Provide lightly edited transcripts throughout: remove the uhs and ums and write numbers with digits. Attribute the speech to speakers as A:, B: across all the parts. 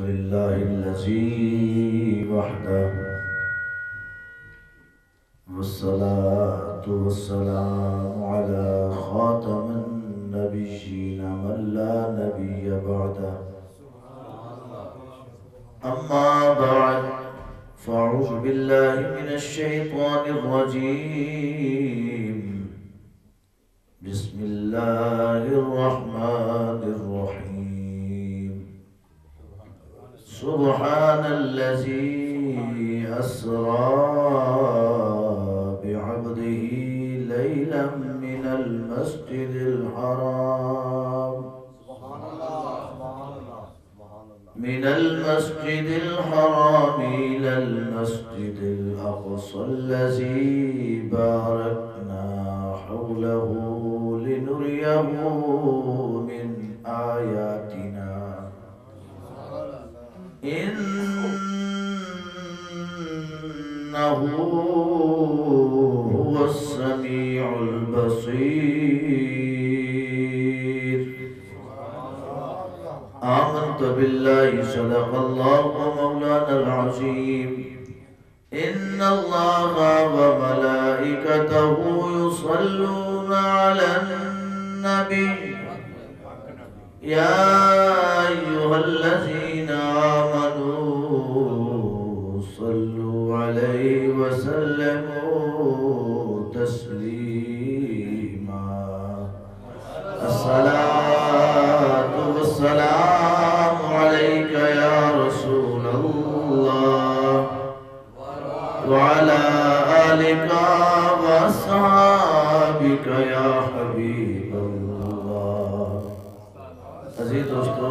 A: لله الذي وحده والصلاة والسلام على خاتم النبيين من لا نبي بعده أما بعد فأعوذ بالله من الشيطان الرجيم بسم الله الرحمن الرحيم سبحان الذي أسرى بعبده ليلا من المسجد الحرام إلى المسجد الأقصى الذي باركنا حوله لنريه من آياتنا إنه هو السميع البصير آمنت بالله صدق الله مولانا العظيم إن الله وملائكته يصلون على النبي يا أيها الذين آمنوا صلوا عليه وسلموا تسليما الصلاة والسلام عليك يا رسول الله وعلى آلك وأصحابك يا حبيب الله. عزیز دوستو،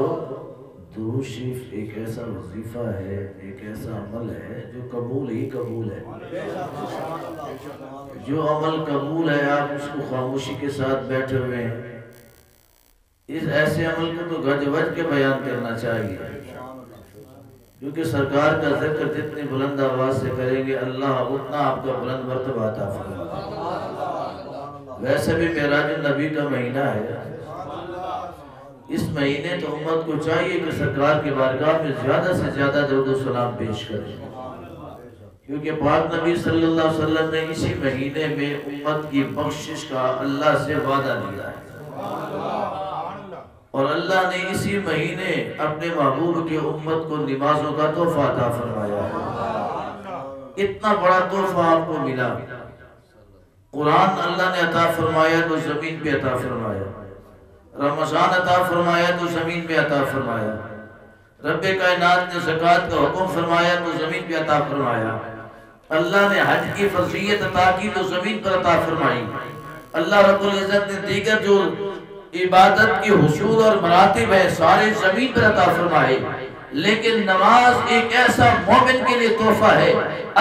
A: درود شریف ایک ایسا وظیفہ ہے، ایک ایسا عمل ہے جو قبول ہی قبول ہے. جو عمل قبول ہے آپ اس کو خاموشی کے ساتھ بیٹھے ہوئے ہیں. اس ایسے عمل کو تو گج وج کے بیان کرنا چاہیے، کیونکہ سرکار کا ذکر جتنی بلند آواز سے کریں گے اللہ اتنا آپ کا بلند مرتبہ عطا فرمائے. ویسے بھی معراج النبی کا مہینہ ہے. اس مہینے تو امت کو چاہیے کہ سرکار کی بارگاہ میں زیادہ سے زیادہ درود و سلام پیش کریں، کیونکہ پاک نبی صلی اللہ علیہ وسلم نے اسی مہینے میں امت کی بخشش کا اللہ سے وعدہ لیا ہے، اور اللہ نے اسی مہینے اپنے محبوب کی امت کو نمازوں کا تحفہ عطا فرمایا ہے. اتنا بڑا تحفہ آپ کو ملا. قرآن اللہ نے عطا فرمایا تو زمین پہ عطا فرمایا، رمضان عطا فرمایا تو زمین پہ عطا فرمایا، رب کائنات نے زکوٰۃ کا حکم فرمایا تو زمین پہ عطا فرمایا، اللہ نے حج کی فرضیت عطا کی تو زمین پر عطا فرمائی، اللہ رب العزت نے دیگر جو عبادت کی حصول اور مراتب ہے سارے زمین پر عطا فرمائے. لیکن نماز ایک ایسا مومن کے لیے تحفہ ہے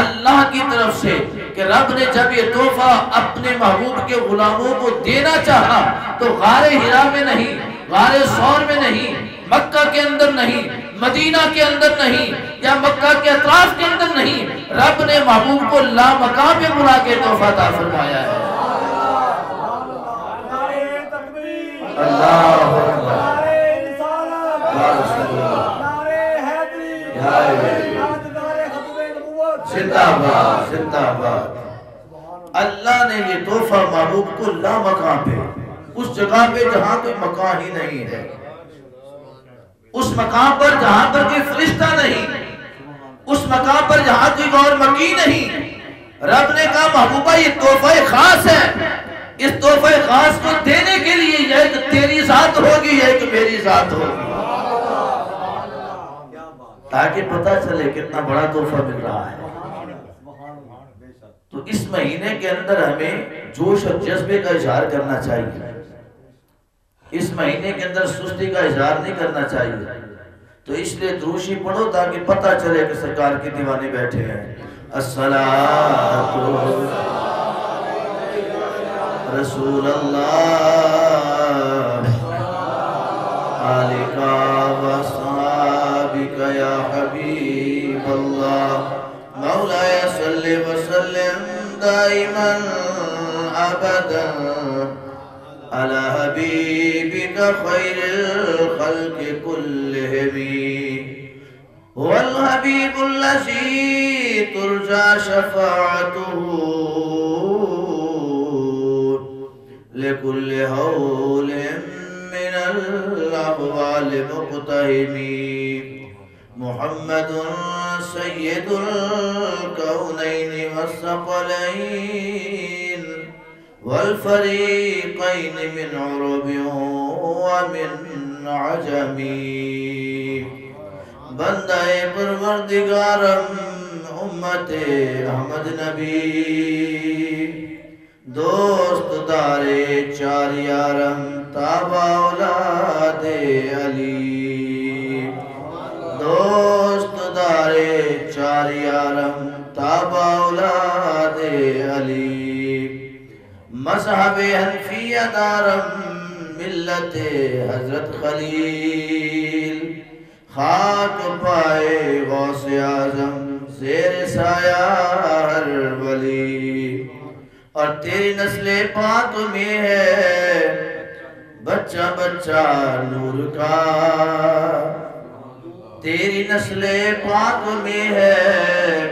A: اللہ کی طرف سے کہ رب نے جب یہ تحفہ اپنے محبوب کے غلاموں کو دینا چاہا تو غار حرا میں نہیں، غار ثور میں نہیں، مکہ کے اندر نہیں، مدینہ کے اندر نہیں، یا مکہ کے اطراف کے اندر نہیں، رب نے محبوب کو لامقام پہ بلا کے تحفہ عطا فرمایا ہے. اللہ اکبر، زندہ باد زندہ باد. اللہ نے یہ تحفہ محبوب کو لامقام پہ، اس جگہ پہ جہاں کوئی مکان ہی نہیں ہے، اس مقام پر جہاں پر کوئی فرشتہ نہیں، اس مقام پر جہاں کوئی غور مکی نہیں، رب نے کہا محبوبہ یہ تحفہ خاص ہے. اس تحفہ خاص کو دینے کے لیے یہ ایک تیری ذات ہوگی، یہ ایک میری ذات ہوگی، تاکہ پتہ چلے کتنا بڑا تحفہ مل رہا ہے. تو اس مہینے کے اندر ہمیں جوش اور جذبے کا اظہار کرنا چاہیے. اس مہینے کے اندر سستی کا اظہار نہیں کرنا چاہیے. تو اس لیے دروشی پڑھو تاکہ پتہ چلے کہ سرکار کے دیوانے بیٹھے ہیں. الصلاۃ رسول اللہ آلک و صحابک یا حبیب اللہ مولاي صل وسلم دائما ابدا على حبيبك خير الخلق كلهم هو الحبيب الذي ترجى شفاعته لكل هول من الأهوال مقتحم محمد سيد الكونين والثقلين والفريقين من عرب ومن عجم بندہ پروردگارم امت احمد نبی دوست دارے چار یارم تابع اولاد علی دوست دارے چار یارم تابع اولاد علی مذہب حنفیہ دارم ملت حضرت خلیل خاک پائے غوث اعظم زیر سایہ ہر ولی اور تیری نسل پاک میں ہے بچہ بچہ نور کا تیری نسل پاک میں ہے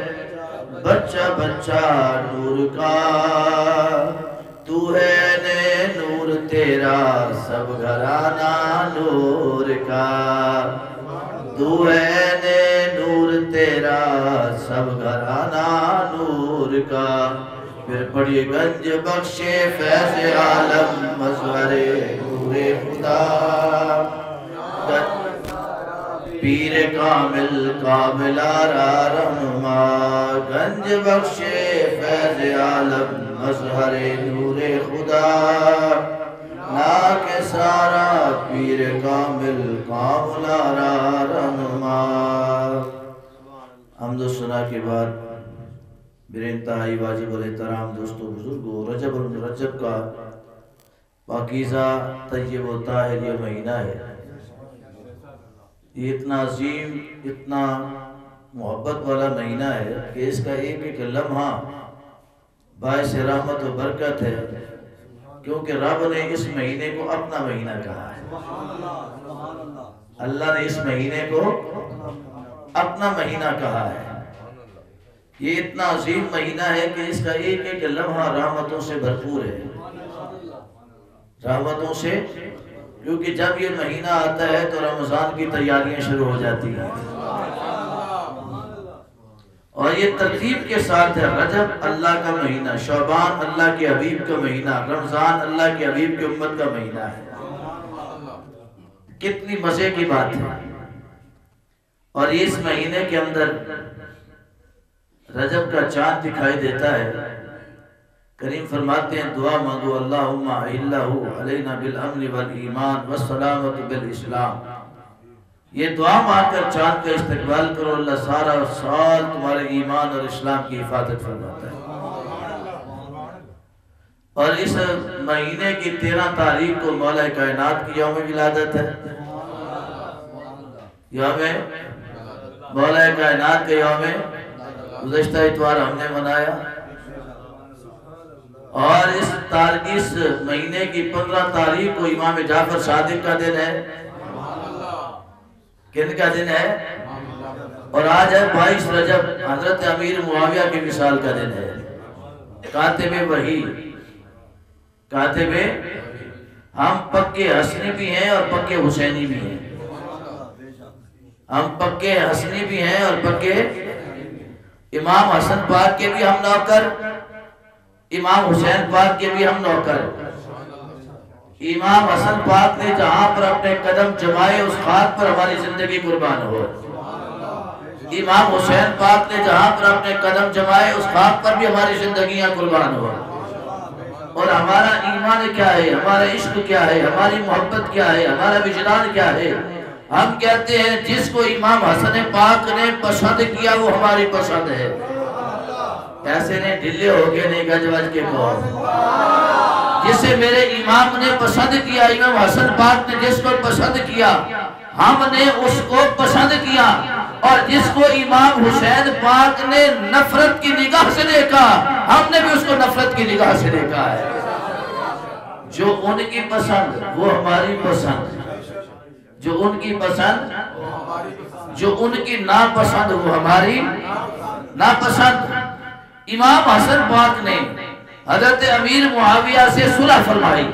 A: بچہ بچہ نور کا تو ہے نے نور تیرا سب گھرانہ نور کا تو ہے نے نور تیرا سب گھرانہ نور کا پھر پڑھیے گنج بخشے فیض عالم مظہر نور خدا پیر کامل کامل آرا رہنما گنج بخشے فیض عالم مظہر نور خدا کے سارا پیر کامل کامل آرا رہنما حمد و ثنا کے بعد میرے انتہائی واجب الاحترام دوستو بزرگو رجب المرجب کا پاکیزہ طیب و طاہر یہ مہینہ ہے یہ اتنا عظیم اتنا محبت والا مہینہ ہے کہ اس کا ایک ایک لمحہ باعث رحمت و برکت ہے کیونکہ رب نے اس مہینے کو اپنا مہینہ کہا ہے اللہ نے اس مہینے کو اپنا مہینہ کہا ہے یہ اتنا عظیم مہینہ ہے کہ اس کا ایک ایک لمحہ رحمتوں سے بھرپور ہے رحمتوں سے کیونکہ جب یہ مہینہ آتا ہے تو رمضان کی تیاریاں شروع ہو جاتی ہیں اور یہ ترتیب کے ساتھ ہے رجب اللہ کا مہینہ شعبان اللہ کے حبیب کا مہینہ رمضان اللہ کے حبیب کی امت کا مہینہ ہے کتنی مزے کی بات ہے اور اس مہینے کے اندر رجب کا چاند دکھائی دیتا ہے کریم فرماتے ہیں دعا مانگو اللہم اہلہو علینا بالامن والایمان والسلامت بالاسلام یہ دعا مانگ کر چاند کا استقبال کرو اللہ سارا سال تمہارے ایمان اور اسلام کی حفاظت فرماتا ہے اور اس مہینے کی 13 تاریخ کو مولا کائنات کی یوم ولادت ہے یوم مولا کائنات کے یوم گزشتہ اتوار ہم نے منایا اور اس مہینے کی 15 تاریخ کو امام جعفر صادق کا دن ہے کن کا دن ہے اور آج ہے 22 رجب حضرت امیر معاویہ کی مثال کا دن ہے کاتب وحی کاتب ہم پکے حسنی بھی ہیں اور پکے حسینی بھی ہیں ہم پکے حسنی بھی ہیں اور پکے امام حسن پاک کے بھی ہم نوکر امام حسین پاک کے بھی ہم نوکر امام حسن پاک نے جہاں پر اپنے قدم جمائے اس خاک پر ہماری زندگی قربان ہو امام حسین پاک نے جہاں پر اپنے قدم جمائے اس خاک پر بھی ہماری زندگیاں قربان ہو اور ہمارا ایمان کیا ہے ہمارا عشق کیا ہے ہماری محبت کیا ہے ہمارا وجدان کیا ہے ہم کہتے ہیں جس کو امام حسن پاک نے پسند کیا وہ ہماری پسند ہے ایسے نے ڈھلے ہو گئے نہیں گج وج کے کہو جسے میرے امام نے پسند کیا امام حسن پاک نے جس کو پسند کیا ہم نے اس کو پسند کیا اور جس کو امام حسین پاک نے نفرت کی نگاہ سے دیکھا ہم نے بھی اس کو نفرت کی نگاہ سے دیکھا ہے جو ان کی پسند وہ ہماری پسند جو ان کی پسند، جو ان کی ناپسند وہ ہماری ناپسند۔ امام حسن پاک نے حضرت امیر معاویہ سے صلح فرمائی،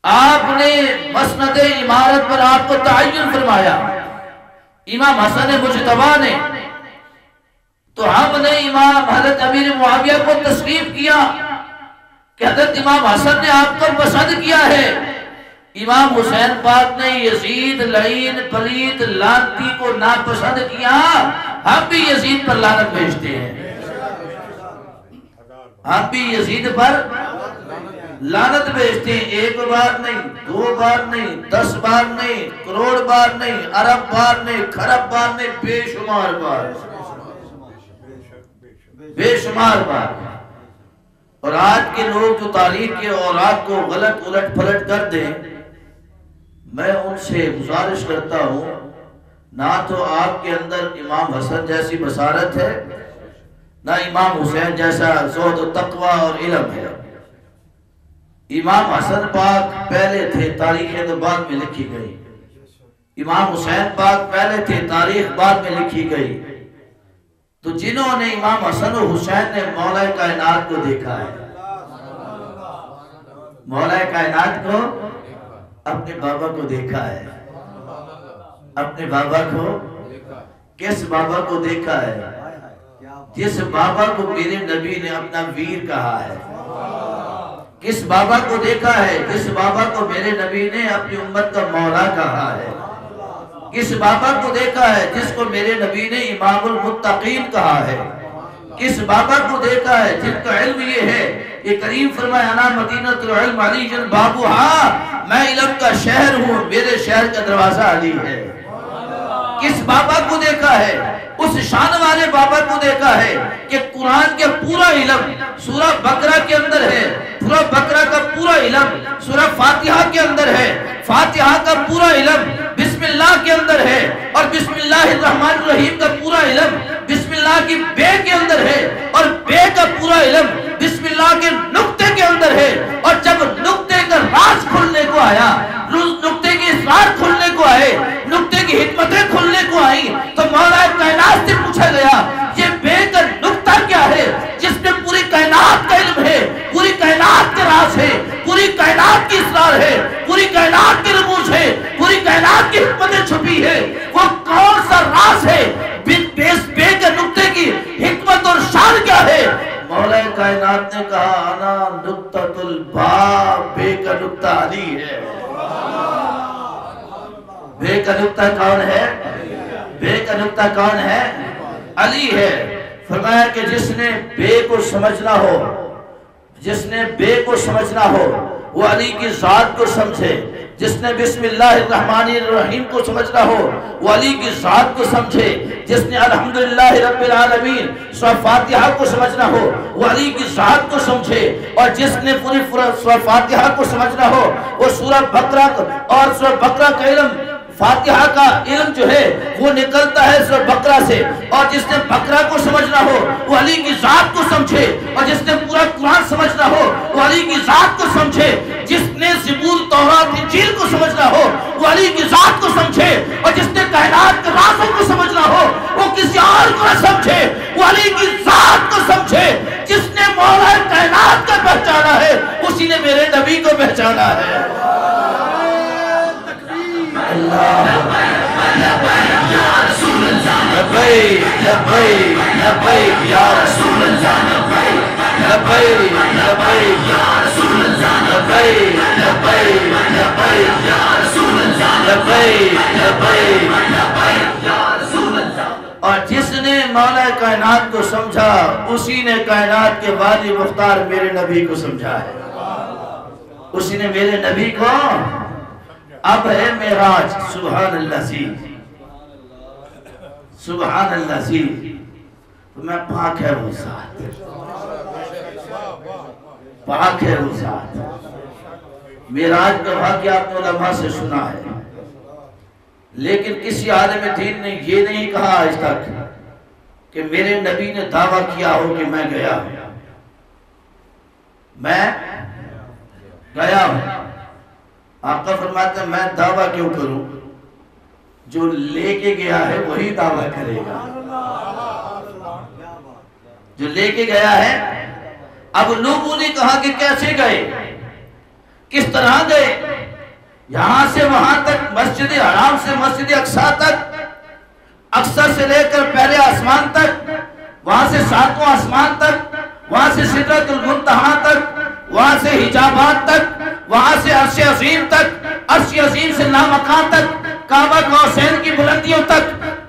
A: آپ نے مسند امارت پر آپ کو تعین فرمایا، امام حسن مجتبی نے، تو ہم نے امام حضرت امیر معاویہ کو تسلیم کیا کہ حضرت امام حسن نے آپ کو پسند کیا ہے۔ امام حسین پاک نے یزید لعین پلید لعنتی کو ناپسند کیا، ہم بھی یزید پر لعنت بھیجتے ہیں، ہم بھی یزید پر لعنت بھیجتے ہیں، ایک بار نہیں، دو بار نہیں، 10 بار نہیں، کروڑ بار نہیں، ارب بار نہیں، خرب بار نہیں، بے شمار بار، بے شمار بار۔ اور آج کے لوگ جو تاریخ کے اوراق کو غلط الٹ پھلٹ کر دیں، میں ان سے گزارش کرتا ہوں، نہ تو آپ کے اندر امام حسن جیسی بصارت ہے، نہ امام حسین جیسا زہد و تقوی اور علم ہے۔ امام حسن پاک پہلے تھے، تاریخ تو بعد میں لکھی گئی، امام حسین پاک پہلے تھے، تاریخ بعد میں لکھی گئی۔ تو جنہوں نے امام حسن و حسین نے مولا کائنات کو دیکھا ہے، مولا کائنات کو، اپنے بابا کو دیکھا ہے، اپنے بابا کو، کس بابا کو دیکھا ہے؟ جس بابا کو میرے نبی نے اپنا ویر کہا ہے، کس بابا کو دیکھا ہے؟ جس بابا کو میرے نبی نے اپنی امت کا مولا کہا ہے، کس بابا کو دیکھا ہے جس کو میرے نبی نے امام المتقین کہا ہے، کس بابا کو دیکھا ہے جن کا علم یہ ہے، یہ کریم فرمایا انا مدینۃ العلم علی جن بابوہا، میں علم کا شہر ہوں، میرے شہر کا دروازہ علی ہے۔ کس بابا کو دیکھا ہے؟ اس شان والے بابا کو دیکھا ہے کہ قرآن کے پورا علم سورہ بقرہ کے اندر ہے، سورہ بقرہ کا پورا علم سورہ فاتحہ کے اندر ہے، فاتحہ کا پورا علم بسم اللہ کے اندر ہے، اور بسم اللہ الرحمن الرحیم کا پورا علم بسم اللہ کی بے کے اندر ہے، اور بے کا پورا علم بسم اللہ کے نقطے کے اندر ہے۔ اور جب نقطے کا راز کھلنے کو آیا، نقطے کی اسرار کھلنے کو آئے، نقطے کی حکمتیں کھلنے کو آئیں، تو مولا کائنات سے پوچھا گیا یہ بے کا نقطہ کیا ہے جس میں پوری کائنات کا علم ہے، پوری کائنات کے راز ہے، پوری کائنات کی اسرار ہے، پوری کائنات کے رموز ہے، پوری کائنات کی حکمتیں چھپی ہے، وہ کون سا راز ہے؟ بے کے نقطے کی حکمت اور شان کیا ہے؟ مولا کائنات نے کہا انا نقطۃ الباب، بے کا نقطہ علی ہے۔ بے کا نقطہ کون ہے؟ بے کا نقطہ کون ہے؟ علی ہے۔ فرمایا کہ جس نے بے کو سمجھنا ہو، جس نے بے کو سمجھنا ہو وہ علی کی ذات کو سمجھے، جس نے بسم اللہ الرحمن الرحیم کو سمجھنا ہو وہ علی کی ذات کو سمجھے، جس نے الحمدللہ رب العالمین سورہ فاتحہ کو سمجھنا ہو وہ علی کی ذات کو سمجھے، اور جس نے پوری سورہ فاتحہ کو سمجھنا ہو وہ سورہ بقرہ اور سورہ بقرہ کا علم، فاتحہ کا علم جو ہے وہ نکلتا ہے سورہ بقرہ سے، اور جس نے بقرہ کو سمجھنا ہو وہ علی کی ذات کو سمجھے، اور جس نے پورا قرآن سمجھنا ہو وہ علی کی ذات کو سمجھے، جس نے زبور تورات انجیل کو سمجھنا ہو وہ علی کی ذات کو سمجھے، اور جس نے کائنات کے رازوں کو سمجھنا ہو وہ کسی اور کو نہ سمجھے، وہ علی کی ذات کو سمجھے۔ جس نے مولا کائنات کو پہچانا ہے اسی نے میرے نبی کو پہچانا ہے۔ لبیک لبیک لبیک یا رسول اللہ، لبیک لبیک یا رسول اللہ، لبیک لبیک لبیک یا رسول اللہ، لبیک لبیک لبیک یا رسول اللہ۔ اور جس نے مولا کائنات کو سمجھا اسی نے کائنات کے والی مختار میرے نبی کو سمجھا ہے، اسی نے میرے نبی کو۔ اب ہے معراج، سبحان اللہ سی، سبحان اللہ سی، تو میں پاک ہے وہ ذات، پاک ہے وہ ذات۔ معراج کا واقعہ آپ نے علماء سے سنا ہے، لیکن کسی عالم دین نے یہ نہیں کہا آج تک کہ میرے نبی نے دعویٰ کیا ہو کہ میں گیا ہوں، میں گیا ہوں۔ آقا فرماتے ہیں میں دعویٰ کیوں کروں، جو لے کے گیا ہے وہی دعویٰ کرے گا، جو لے کے گیا ہے۔ اب لوگوں نے کہا کہ کیسے گئے، کس طرح گئے، یہاں سے وہاں تک، مسجد حرام سے مسجد اقصی تک، اقصی سے لے کر پہلے آسمان تک، وہاں سے ساتواں آسمان تک، وہاں سے سدرۃ المنتہا تک، وہاں سے حجابات تک، وہاں سے عرش عظیم تک، عرش عظیم سے لامکان تک، کعبہ قوسین کی بلندیوں تک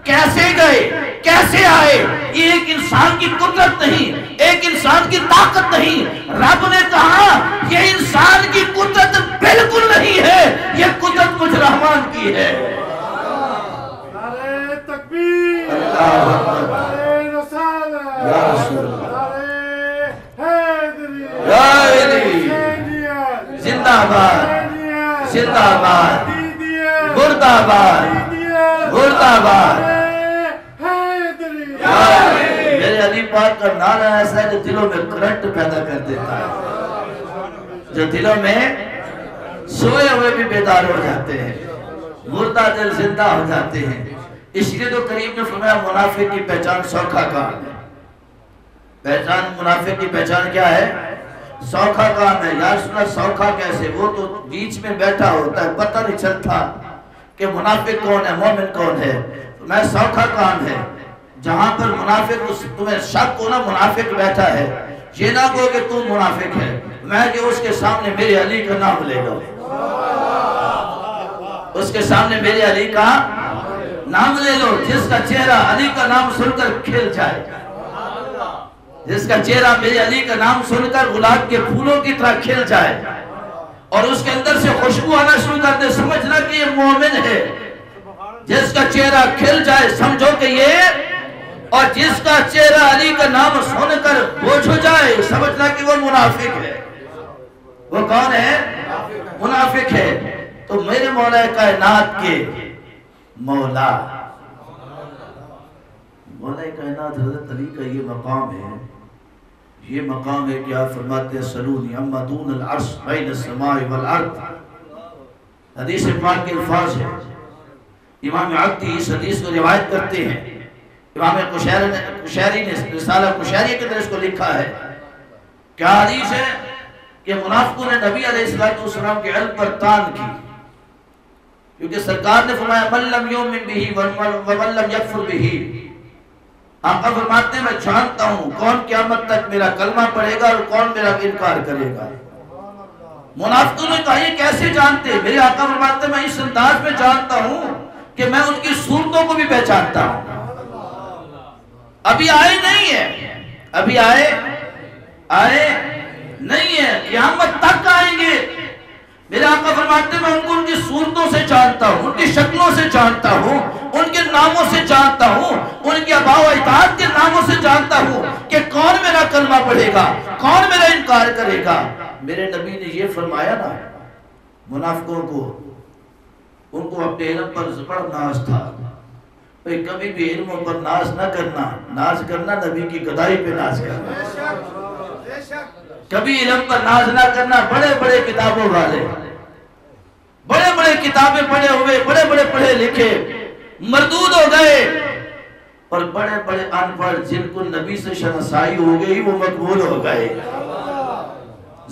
A: کیسے گئے، کیسے آئے؟ یہ ایک انسان کی قدرت نہیں، ایک انسان کی طاقت نہیں۔ رب نے کہا یہ انسان کی قدرت بالکل نہیں ہے، یہ قدرت مجھ رحمان کی ہے۔
B: نعرہ تکبیر،
A: اللہ اکبر،
B: نعرہ رسالت،
A: یا رسول اللہ،
B: نعرہ حیدری،
A: یا حیدری،
B: حسینیت،
A: زندہ آباد،
B: حسینیت،
A: زندہ آباد،
B: حدیدیت،
A: مردہ آباد،
B: حدیدیت،
A: مردہ آباد۔
B: حیدری،
A: میرے علی پاک کا نعرہ ایسا ہے جو دلوں میں کرنٹ پیدا کر دیتا ہے، جو دلوں میں سوئے ہوئے بھی بیدار ہو جاتے ہیں، مردہ دل زندہ ہو جاتے ہیں۔ اس لیے تو کریم نے فرمایا منافق کی پہچان سوکھا کام ہے۔ پہچان منافق کی پہچان کیا ہے؟ سوکھا کام ہے۔ یا رسول اللہ سوکھا کیسے؟ وہ تو بیچ میں بیٹھا ہوتا ہے، پتہ نہیں چلتا کہ منافق کون ہے مومن کون ہے۔ میں سوکھا کام ہے، جہاں پر منافق تمہیں شک ہو نا منافق بیٹھا ہے، یہ نہ کہو کہ تم منافق ہے، میں کہ اس کے سامنے میرے علی کا نام لے لو، اس کے سامنے میرے علی کا نام لے لو، جس کا چہرہ علی کا نام سن کر کھل جائے، جس کا چہرہ میرے علی کا نام سن کر گلاب کے پھولوں کی طرح کھل جائے اور اس کے اندر سے خوشبو آنا شروع کر دے، سمجھنا کہ یہ مومن ہے۔ جس کا چہرہ کھل جائے سمجھو کہ یہ، اور جس کا چہرہ علی کا نام سن کر بوجھ ہو جائے سمجھنا کہ وہ منافق ہے۔ وہ کون ہے؟ منافق ہے۔ تو میرے مولا کائنات کے مولا کائنات حضرت علی کا یہ مقام ہے، یہ مقام ہے کہ آپ فرماتے ہیں سلونی اما دون العرش بین السماء والارض۔ حدیث پاک کے الفاظ ہیں، امام عقدی اس حدیث کو روایت کرتے ہیں، امام قشیری نے رسالہ قشیری کے اندر اس کو لکھا ہے۔ کیا حدیث ہے کہ منافقوں نے نبی علیہ السلام کے علم پر تان کی، کیونکہ سرکار نے فرمایا من لم یؤمن بہ ومن لم یکفر بہ۔ آقا فرماتے ہیں میں جانتا ہوں کون قیامت تک میرا کلمہ پڑھے گا اور کون میرا انکار کرے گا۔ منافقوں نے کہا یہ کیسے جانتے؟ میرے آقا فرماتے ہیں میں اس انداز میں جانتا ہوں کہ میں ان کی صورتوں کو بھی پہچانتا ہوں۔ ابھی آئے نہیں ہے، ابھی آئے نہیں ہے، قیامت تک آئیں گے۔ میرے آقا فرماتے ہیں میں ان کو ان کی صورتوں سے جانتا ہوں، ان کی شکلوں سے جانتا ہوں، ان کے ناموں سے جانتا ہوں، ان کے آباء و اجداد کے ناموں سے جانتا ہوں کہ کون میرا کلمہ پڑھے گا، کون میرا انکار کرے گا۔ میرے نبی نے یہ فرمایا نا منافقوں کو، ان کو اپنے علم پر بڑا ناز تھا، کبھی بھی علموں پر ناز نہ کرنا، ناز کرنا نبی کی گدائی پہ ناز کرنا، کبھی علم پر ناز نہ کرنا۔ بڑے بڑے کتابوں والے، بڑے بڑے کتابیں پڑھے ہوئے، بڑے بڑے پڑھے لکھے مردود ہو گئے، اور بڑے بڑے ان پڑھ جن کو نبی سے شناسائی ہو گئی وہ مقبول ہو گئے۔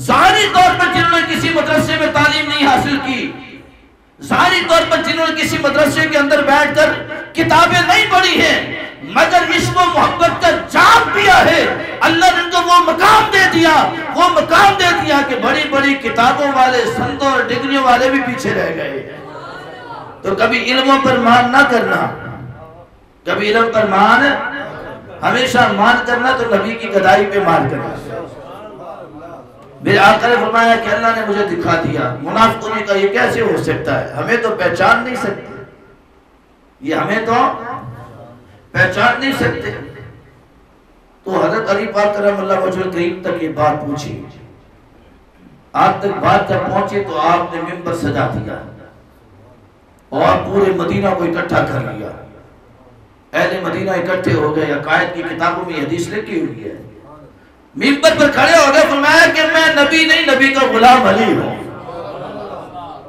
A: ظاہری طور پر جنہوں نے کسی مدرسے میں تعلیم نہیں حاصل کی، ظاہری طور پر جنہوں نے کسی مدرسے کے اندر بیٹھ کر کتابیں نہیں پڑھی ہیں، مگر عشق و محبت کا جام پیا ہے، اللہ نے ان کو وہ مقام دے دیا، وہ مقام دے دیا کہ بڑی بڑی کتابوں والے، سندوں اور ڈگریوں والے بھی پیچھے رہ گئے۔ تو کبھی علموں پر مان نہ کرنا، کبھی علم پر مان، ہمیشہ مان کرنا تو نبی کی گدائی پہ مان کرنا۔ میرے آقا نے فرمایا کہ اللہ نے مجھے دکھا دیا۔ منافقوں نے کہا یہ کیسے ہو سکتا ہے، ہمیں تو پہچان نہیں سکتے، یہ ہمیں تو پہچان نہیں سکتے۔ تو حضرت علی پاک کرم اللہ وجہ الکریم تک یہ بات پوچھی، آپ تک بات جب پہنچی تو آپ نے منبر سجا دیا اور پورے مدینہ کو اکٹھا کر لیا۔ اہل مدینہ اکٹھے ہو گئے، عقائد کی کتابوں میں حدیث لکھی ہوئی ہے۔ منبر پر کھڑے ہو گئے، فرمایا کہ میں نبی نہیں، نبی کا غلام علی ہوں،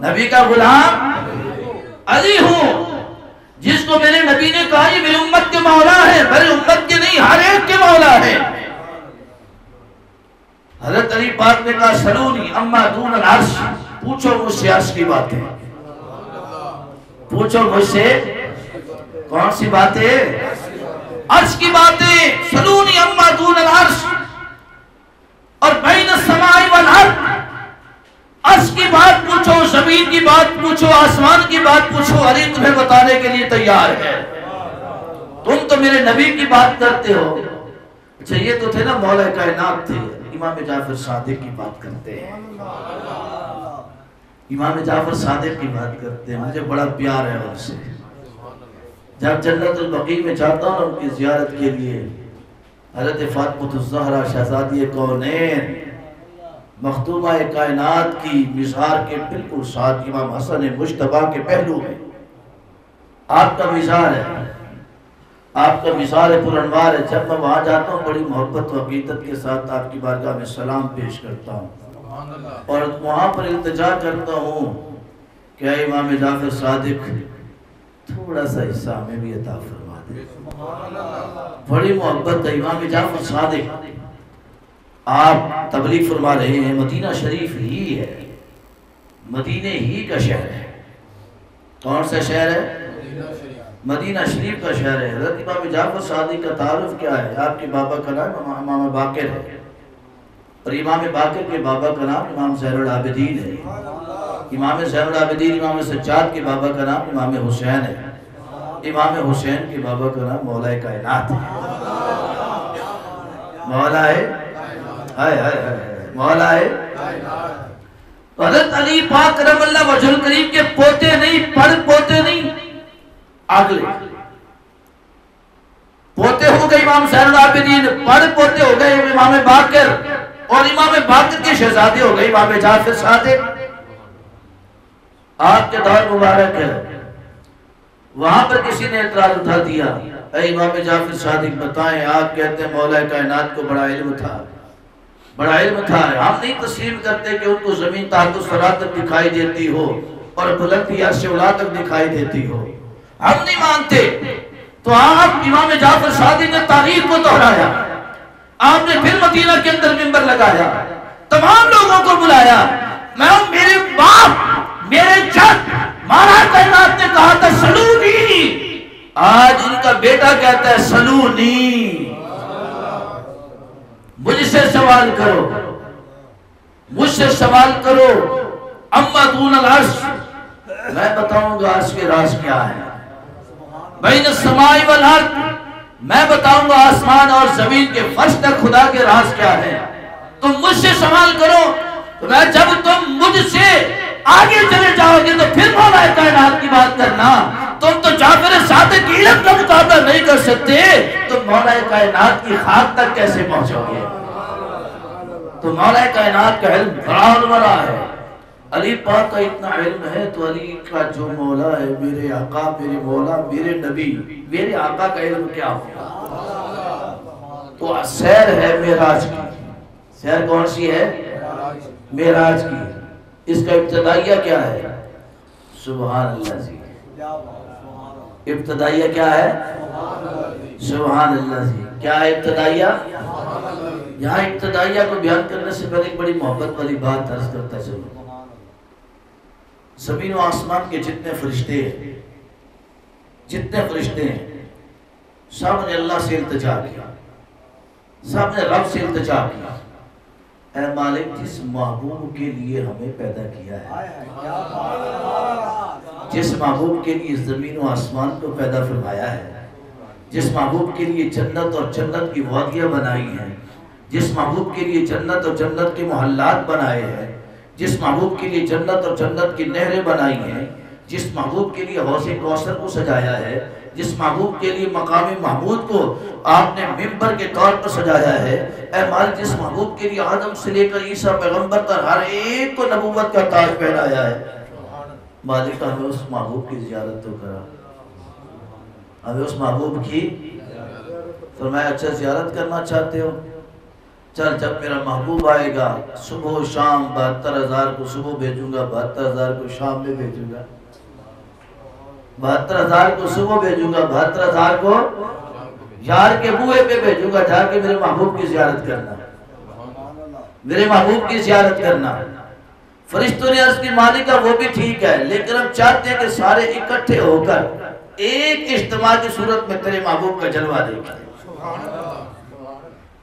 A: نبی کا غلام علی ہوں، جس کو میرے نبی نے کہا یہ میری امت کے مولا ہے، میری امت کے نہیں ہر ایک کے مولا ہے۔ حضرت علی پاک نے کہا سلونی اما دون العرش، پوچھو مجھ سے عرش کی باتیں، پوچھو مجھ سے کون سی باتیں؟ عرش کی باتیں۔ سلونی اما دون العرش اور بین السماء والارض، عرش کی بات پوچھو، زمین کی بات پوچھو، آسمان کی بات پوچھو، علی تمہیں بتانے کے لیے تیار ہے۔ تم تو میرے نبی کی بات کرتے ہو۔ اچھا یہ تو تھے نا مولا کائنات تھے، امام جعفر صادق کی بات کرتے ہیں، امام جعفر صادق کی بات کرتے ہیں، مجھے بڑا پیار ہے ان سے۔ جب جنت البقیع میں جاتا ہوں ان کی زیارت کے لیے، حضرت فاطمہ الزہرا شہزادی کونین مختومہ کائنات کی مزار کے بالکل ساتھ امام حسن مجتبی کے پہلو میں آپ کا مزار ہے، آپ کا مزار پر انوار ہے۔ جب میں وہاں جاتا ہوں بڑی محبت و عقیدت کے ساتھ آپ کی بارگاہ میں سلام پیش کرتا ہوں اور وہاں پر التجا کرتا ہوں کہ اے امام جعفر صادق تھوڑا سا حصہ ہمیں بھی عطا فرما دے۔ بڑی محبت ہے امام جعفر صادق۔ آپ تبلیغ فرما رہے ہیں، مدینہ شریف ہی ہے، مدینہ ہی کا شہر ہے۔ کون سا شہر ہے؟ مدینہ شریف کا شہر ہے۔ حضرت امام جعفر صادق کا تعارف کیا ہے؟ آپ کے بابا کا نام امام باقر ہے اور امام باقر کے بابا کا نام امام زین العابدین ہے۔ امام زین العابدین امام سجاد کے بابا کا نام امام حسین ہے، امام حسین کے بابا کا نام مولا کائنات ہے، مولا ہے مولا ہے۔ حضرت علی پاک کرم اللہ وجہ الکریم کے پوتے نہیں، پڑ پوتے نہیں، اگلے پوتے ہو گئے امام زین العابدین، پڑ پوتے ہو گئے امام باقر اور امام باقر کے شہزادے ہو گئے امام جعفر صادق۔ آپ کے دور مبارک ہے، وہاں پر کسی نے اعتراض اٹھا دیا، اے امام جعفر صادق بتائیں، آپ کہتے ہیں مولا کائنات کو بڑا علم تھا، بڑا علم تھا، ہم نہیں تسلیم کرتے کہ ان کو زمین تحت الثری تک دکھائی دیتی ہو اور بلندی عرش اولا تک دکھائی دیتی ہو، ہم نہیں مانتے۔ تو آپ امام جعفر صادق نے تاریخ کو دہرایا، آپ نے پھر مدینہ کے اندر منبر لگایا، تمام لوگوں کو بلایا، میں میرے باپ میرے جد مولا کائنات نے کہا تھا سلونی، آج ان کا بیٹا کہتا ہے سلونی، مجھ سے سوال کرو، مجھ سے سوال کرو، اما دون العرش، میں بتاؤں گا عرش کے راز کیا ہے، بین السماء والارض، میں بتاؤں گا آسمان اور زمین کے فرش تک خدا کے راز کیا ہے، تم مجھ سے سوال کرو، میں جب تم مجھ سے آگے چلے جاؤ گے تو پھر مولا کائنات کی بات کرنا، تم تو جعفر صادق کی علم کا مقابلہ نہیں کر سکتے، تم مولا کائنات کی خاک تک کیسے پہنچو گے؟ تو مولا کائنات کا علم بڑا بڑا ہے، علی پاک کا اتنا علم ہے تو علی کا جو مولا ہے، میرے آقا، میرے مولا، میرے نبی، میرے آقا کا علم کیا ہوگا؟ تو سیر ہے معراج کی، سیر کون سی ہے؟ معراج کی، اس کا ابتدائیہ کیا ہے؟ سبحان اللہ جی، ابتدائیہ کیا ہے؟ سبحان اللہ جی، کیا ہے ابتدائیہ؟ یہاں ابتدائیہ کو بیان کرنے سے پہلے ایک بڑی محبت والی بات عرض کرتا چلوں۔ زمین و آسمان کے جتنے فرشتے ہیں، جتنے فرشتے ہیں، سب نے اللہ سے التجا کیا، سب نے رب سے التجا کیا، اے مالک جس محبوب کے لیے ہمیں پیدا کیا ہے، جس محبوب کے لیے زمین و آسمان کو پیدا فرمایا ہے، جس محبوب کے لیے جنت اور جنت کی وادیاں بنائی ہیں، جس محبوب کے لیے جنت اور جنت کے محلات بنائے ہیں، جس محبوب کے لیے جنت اور جنت کی نہریں بنائی ہیں، جس محبوب کے لیے حوض کوثر کو سجایا ہے، جس محبوب کے لیے مقام محمود کو آپ نے ممبر کے طور پر سجایا ہے، اے مالک جس محبوب کے لیے آدم سے لے کر عیسیٰ پیغمبر تک ہر ایک کو نبوت کا تاج پہنایا ہے، مالک ہمیں اس محبوب کی زیارت تو کرا، ہمیں اس محبوب کی فرمایا اچھا زیارت کرنا چاہتے ہو چل جب میرا محبوب آئے گا صبح و شام 72,000 کو صبح بھیجوں گا، 72,000 کو شام میں بھیجوں گا، 72,000 کو صبح بھیجوں گا، 72,000 کو یار کے بوئے پہ بھیجوں گا، جا کے میرے محبوب کی زیارت کرنا، میرے محبوب کی زیارت کرنا۔ فرشتوں نے عرض کی مالکہ وہ بھی ٹھیک ہے، لیکن ہم چاہتے ہیں کہ سارے اکٹھے ہو کر ایک اجتماع کی صورت میں تیرے محبوب کا جلوہ دیکھیں،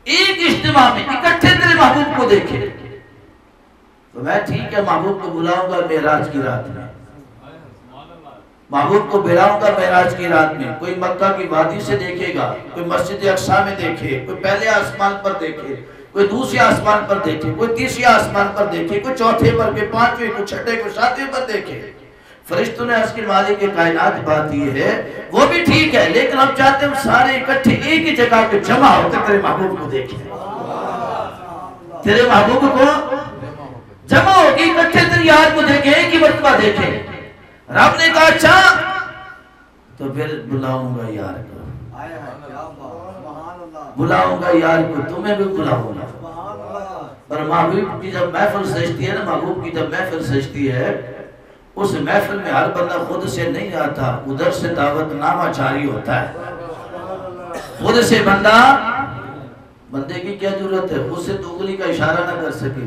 A: ایک اجتماع میں اکٹھے تیرے محبوب کو دیکھیں۔ تو میں ٹھیک ہے محبوب کو بلاؤں گا معراج کی رات میں، محبوب کو بلاؤں گا معراج کی رات میں، کوئی مکہ کی وادی سے دیکھے گا، کوئی مسجد اقصی میں دیکھے، کوئی پہلے آسمان پر دیکھے، کوئی دوسرے آسمان پر دیکھے، کوئی تیسرے آسمان پر دیکھے، کوئی چوتھے پر، کوئی پانچویں، کوئی چھٹے، کوئی ساتویں پر دیکھے۔ فرشتوں نے اس کے مالک کائنات بات یہ ہے وہ بھی ٹھیک ہے، لیکن ہم چاہتے ہیں ہم سارے اکٹھے ایک ہی جگہ پہ جمع ہو کر تیرے محبوب کو دیکھیں، تیرے محبوب کو جمع ہو کے اکٹھے تیری یاد کو دیکھیں، ایک ہی مرتبہ دیکھیں۔ رب نے کہا اچھا تو پھر بلاؤں گا یار کو، بلاؤں گا یار کو، تمہیں بھی بلاؤں گا۔ اور محبوب کی جب محفل سجتی ہے نا، محبوب کی جب محفل سجتی ہے، اس محفل میں ہر بندہ خود سے نہیں آتا، ادھر سے دعوت نامہ جاری ہوتا ہے۔ خود سے بندے کی کیا ضرورت ہے؟ خود سے تو انگلی کا اشارہ نہ کر سکے،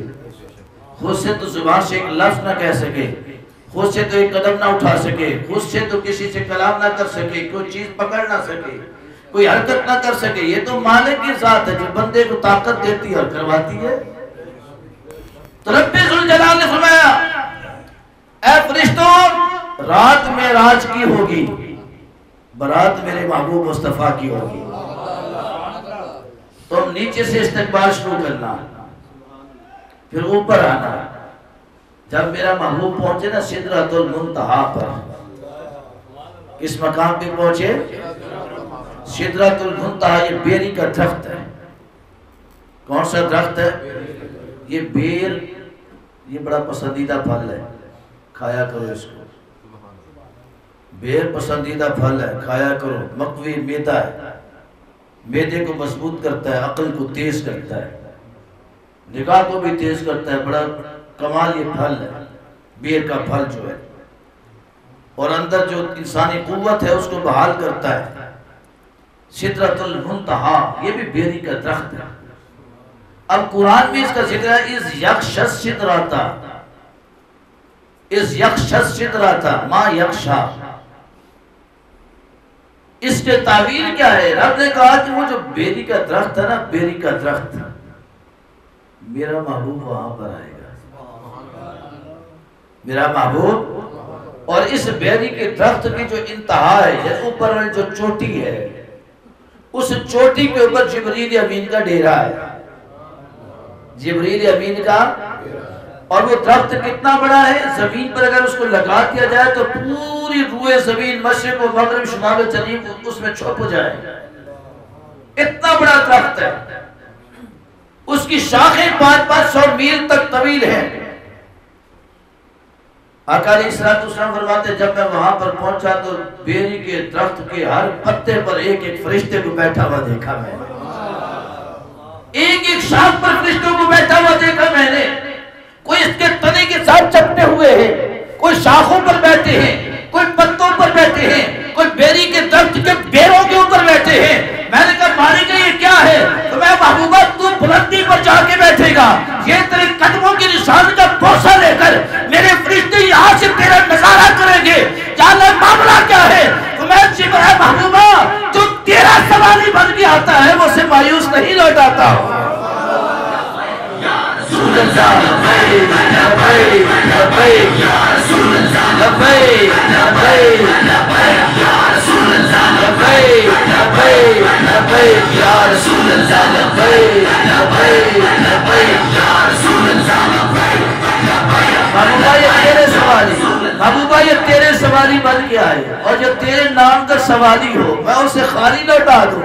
A: خود سے تو زبان سے ایک لفظ نہ کہہ سکے، خود سے تو ایک قدم نہ اٹھا سکے، خود سے تو کسی سے کلام نہ کر سکے، کوئی چیز پکڑ نہ سکے، کوئی حرکت نہ کر سکے۔ یہ تو مالک کی ذات ہے جو بندے کو طاقت دیتی ہے اور کرواتی ہے۔ تو رب ذوالجلال نے فرمایا اے فرشتوں، رات معراج کی ہوگی، برات میرے محبوب مصطفیٰ کی ہوگی، تم نیچے سے استقبال شروع کرنا، پھر اوپر آنا۔ جب میرا محبوب پہنچے نا سدرۃ المنتہا پر، اس مقام پہ پہنچے سدرۃ المنتہا، یہ بیری کا درخت ہے۔ کون سا درخت ہے؟ یہ بیر، یہ بڑا پسندیدہ پھل ہے، کھایا کرو اس کو، بیر پسندیدہ پھل ہے، کھایا کرو، مقوی میدہ ہے، میدے کو مضبوط کرتا ہے، عقل کو تیز کرتا ہے، نگاہ کو بھی تیز کرتا ہے، بڑا کمال یہ پھل ہے، بیر کا پھل جو ہے، اور اندر جو انسانی قوت ہے اس کو بحال کرتا ہے۔ سدرۃ المنتہا یہ بھی بیری کا درخت ہے۔ اب قرآن میں اس کا ذکر ہے اِذْ یغشی السدرۃ، اِذْ یغشی السدرۃ ما یغشی۔ اس کے تعویل کیا ہے؟ رب نے کہا کہ وہ جو بیری کا درخت ہے نا، بیری کا درخت، میرا محبوب وہاں پر آئے گا، میرا محبوب، اور اس بیری کے درخت کی جو انتہا ہے، یہ اوپر میں جو چوٹی ہے، اس چوٹی کے اوپر جبریل امین کا ڈیرا ہے، جبریل امین کا۔ اور وہ درخت کتنا بڑا ہے؟ زمین پر اگر اس کو لگا دیا جائے تو پوری روئے زمین، مشرق و مغرب، شمال و جنوب اس میں چھپ جائے، اتنا بڑا درخت ہے۔ اس کی شاخیں 500 میل تک طویل ہیں۔ آقا علیہ السلام فرماتے ہیں جب میں وہاں پر پہنچا تو بیری کے درخت کے ہر پتے پر ایک ایک فرشتے کو بیٹھا ہوا دیکھا میں نے، ایک ایک شاخ پر فرشتوں کو بیٹھا ہوا دیکھا میں نے۔ کوئی اس کے تنے کے ساتھ چپٹے ہوئے ہیں، کوئی شاخوں پر بیٹھے ہیں، کوئی پتوں پر بیٹھے ہیں، کوئی بیری کے درخت کے بیروں کے اوپر بیٹھے ہیں۔ میں نے کہا مالک یہ کیا ہے؟ تو میں محبوبہ تو بلندی پر جا کے بیٹھے گا، یہ تیرے قدموں کی نشان کا بوسہ لے کر میرے فرشتے یہاں سے تیرا نظارہ کریں گے۔ یا اللہ معاملہ کیا ہے؟ تو میں اے محبوبہ جو تیرا سوالی بن کے آتا ہے وہ سے مایوس نہیں لوٹ آتا۔ محبوبہ یہ تیرے سوالی بن کے آئے، اور جو تیرے نام کا سوالی ہو میں اسے خالی لوٹا دوں،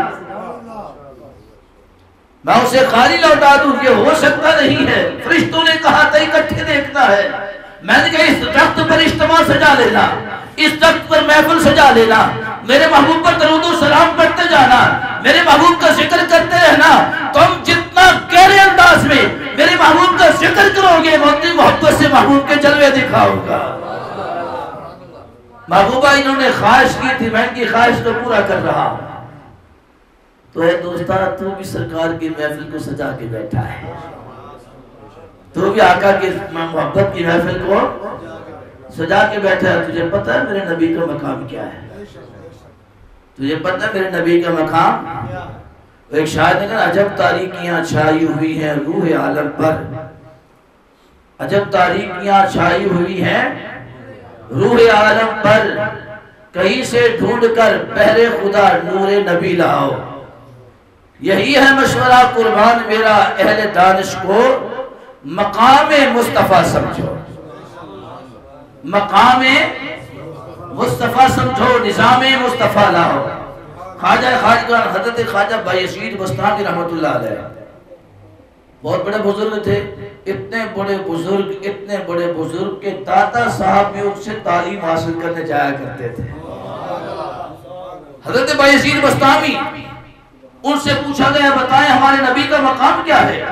A: میں اسے خالی لوٹا دوں، یہ ہو سکتا نہیں ہے۔ فرشتوں نے کہا تھا اکٹھے دیکھنا ہے۔ میں نے کہا اس درخت پر اجتماع سجا لینا، اس درخت پر محفل سجا لینا، میرے محبوب پر درود و سلام پڑھتے جانا، میرے محبوب کا ذکر کرتے رہنا، تم جتنا اتنا گہرے انداز میں میرے محبوب کا ذکر کرو گے، موتی محبت سے محبوب کے جلوے دکھاؤ گا۔ محبوبہ انہوں نے خواہش کی تھی، میں ان کی خواہش کو پورا کر رہا ہوں۔ تو اے دوستہ، تو بھی سرکار کی محفل کو سجا کے بیٹھا ہے، تو بھی آقا کی محبت کی محفل کو سجا کے بیٹھا ہے۔ تجھے پتہ ہے میرے نبی کا مقام کیا ہے؟ تجھے پتہ ہے میرے نبی کا مقام؟ ایک شاعر نے کہا عجب تاریکیاں چھائی ہوئی ہیں روح عالم پر، عجب تاریکیاں چھائی ہوئی ہیں روح عالم پر، کہیں سے ڈھونڈ کر بہر خدا نور نبی لاؤ۔ یہی ہے مشورہ قربان میرا اہل دانش کو، مقام مصطفیٰ سمجھو، مقام مصطفیٰ سمجھو، نظام مصطفیٰ لاؤ۔ خواجہ حضرت خواجہ بایزید بستامی رحمت اللہ علیہ بہت بڑے بزرگ تھے، اتنے بڑے بزرگ کہ داتا صاحب بھی ان سے تعلیم حاصل کرنے جایا کرتے تھے۔ حضرت بایزید بستامی، ان سے پوچھا گیا بتائیں ہمارے نبی کا مقام کیا ہے،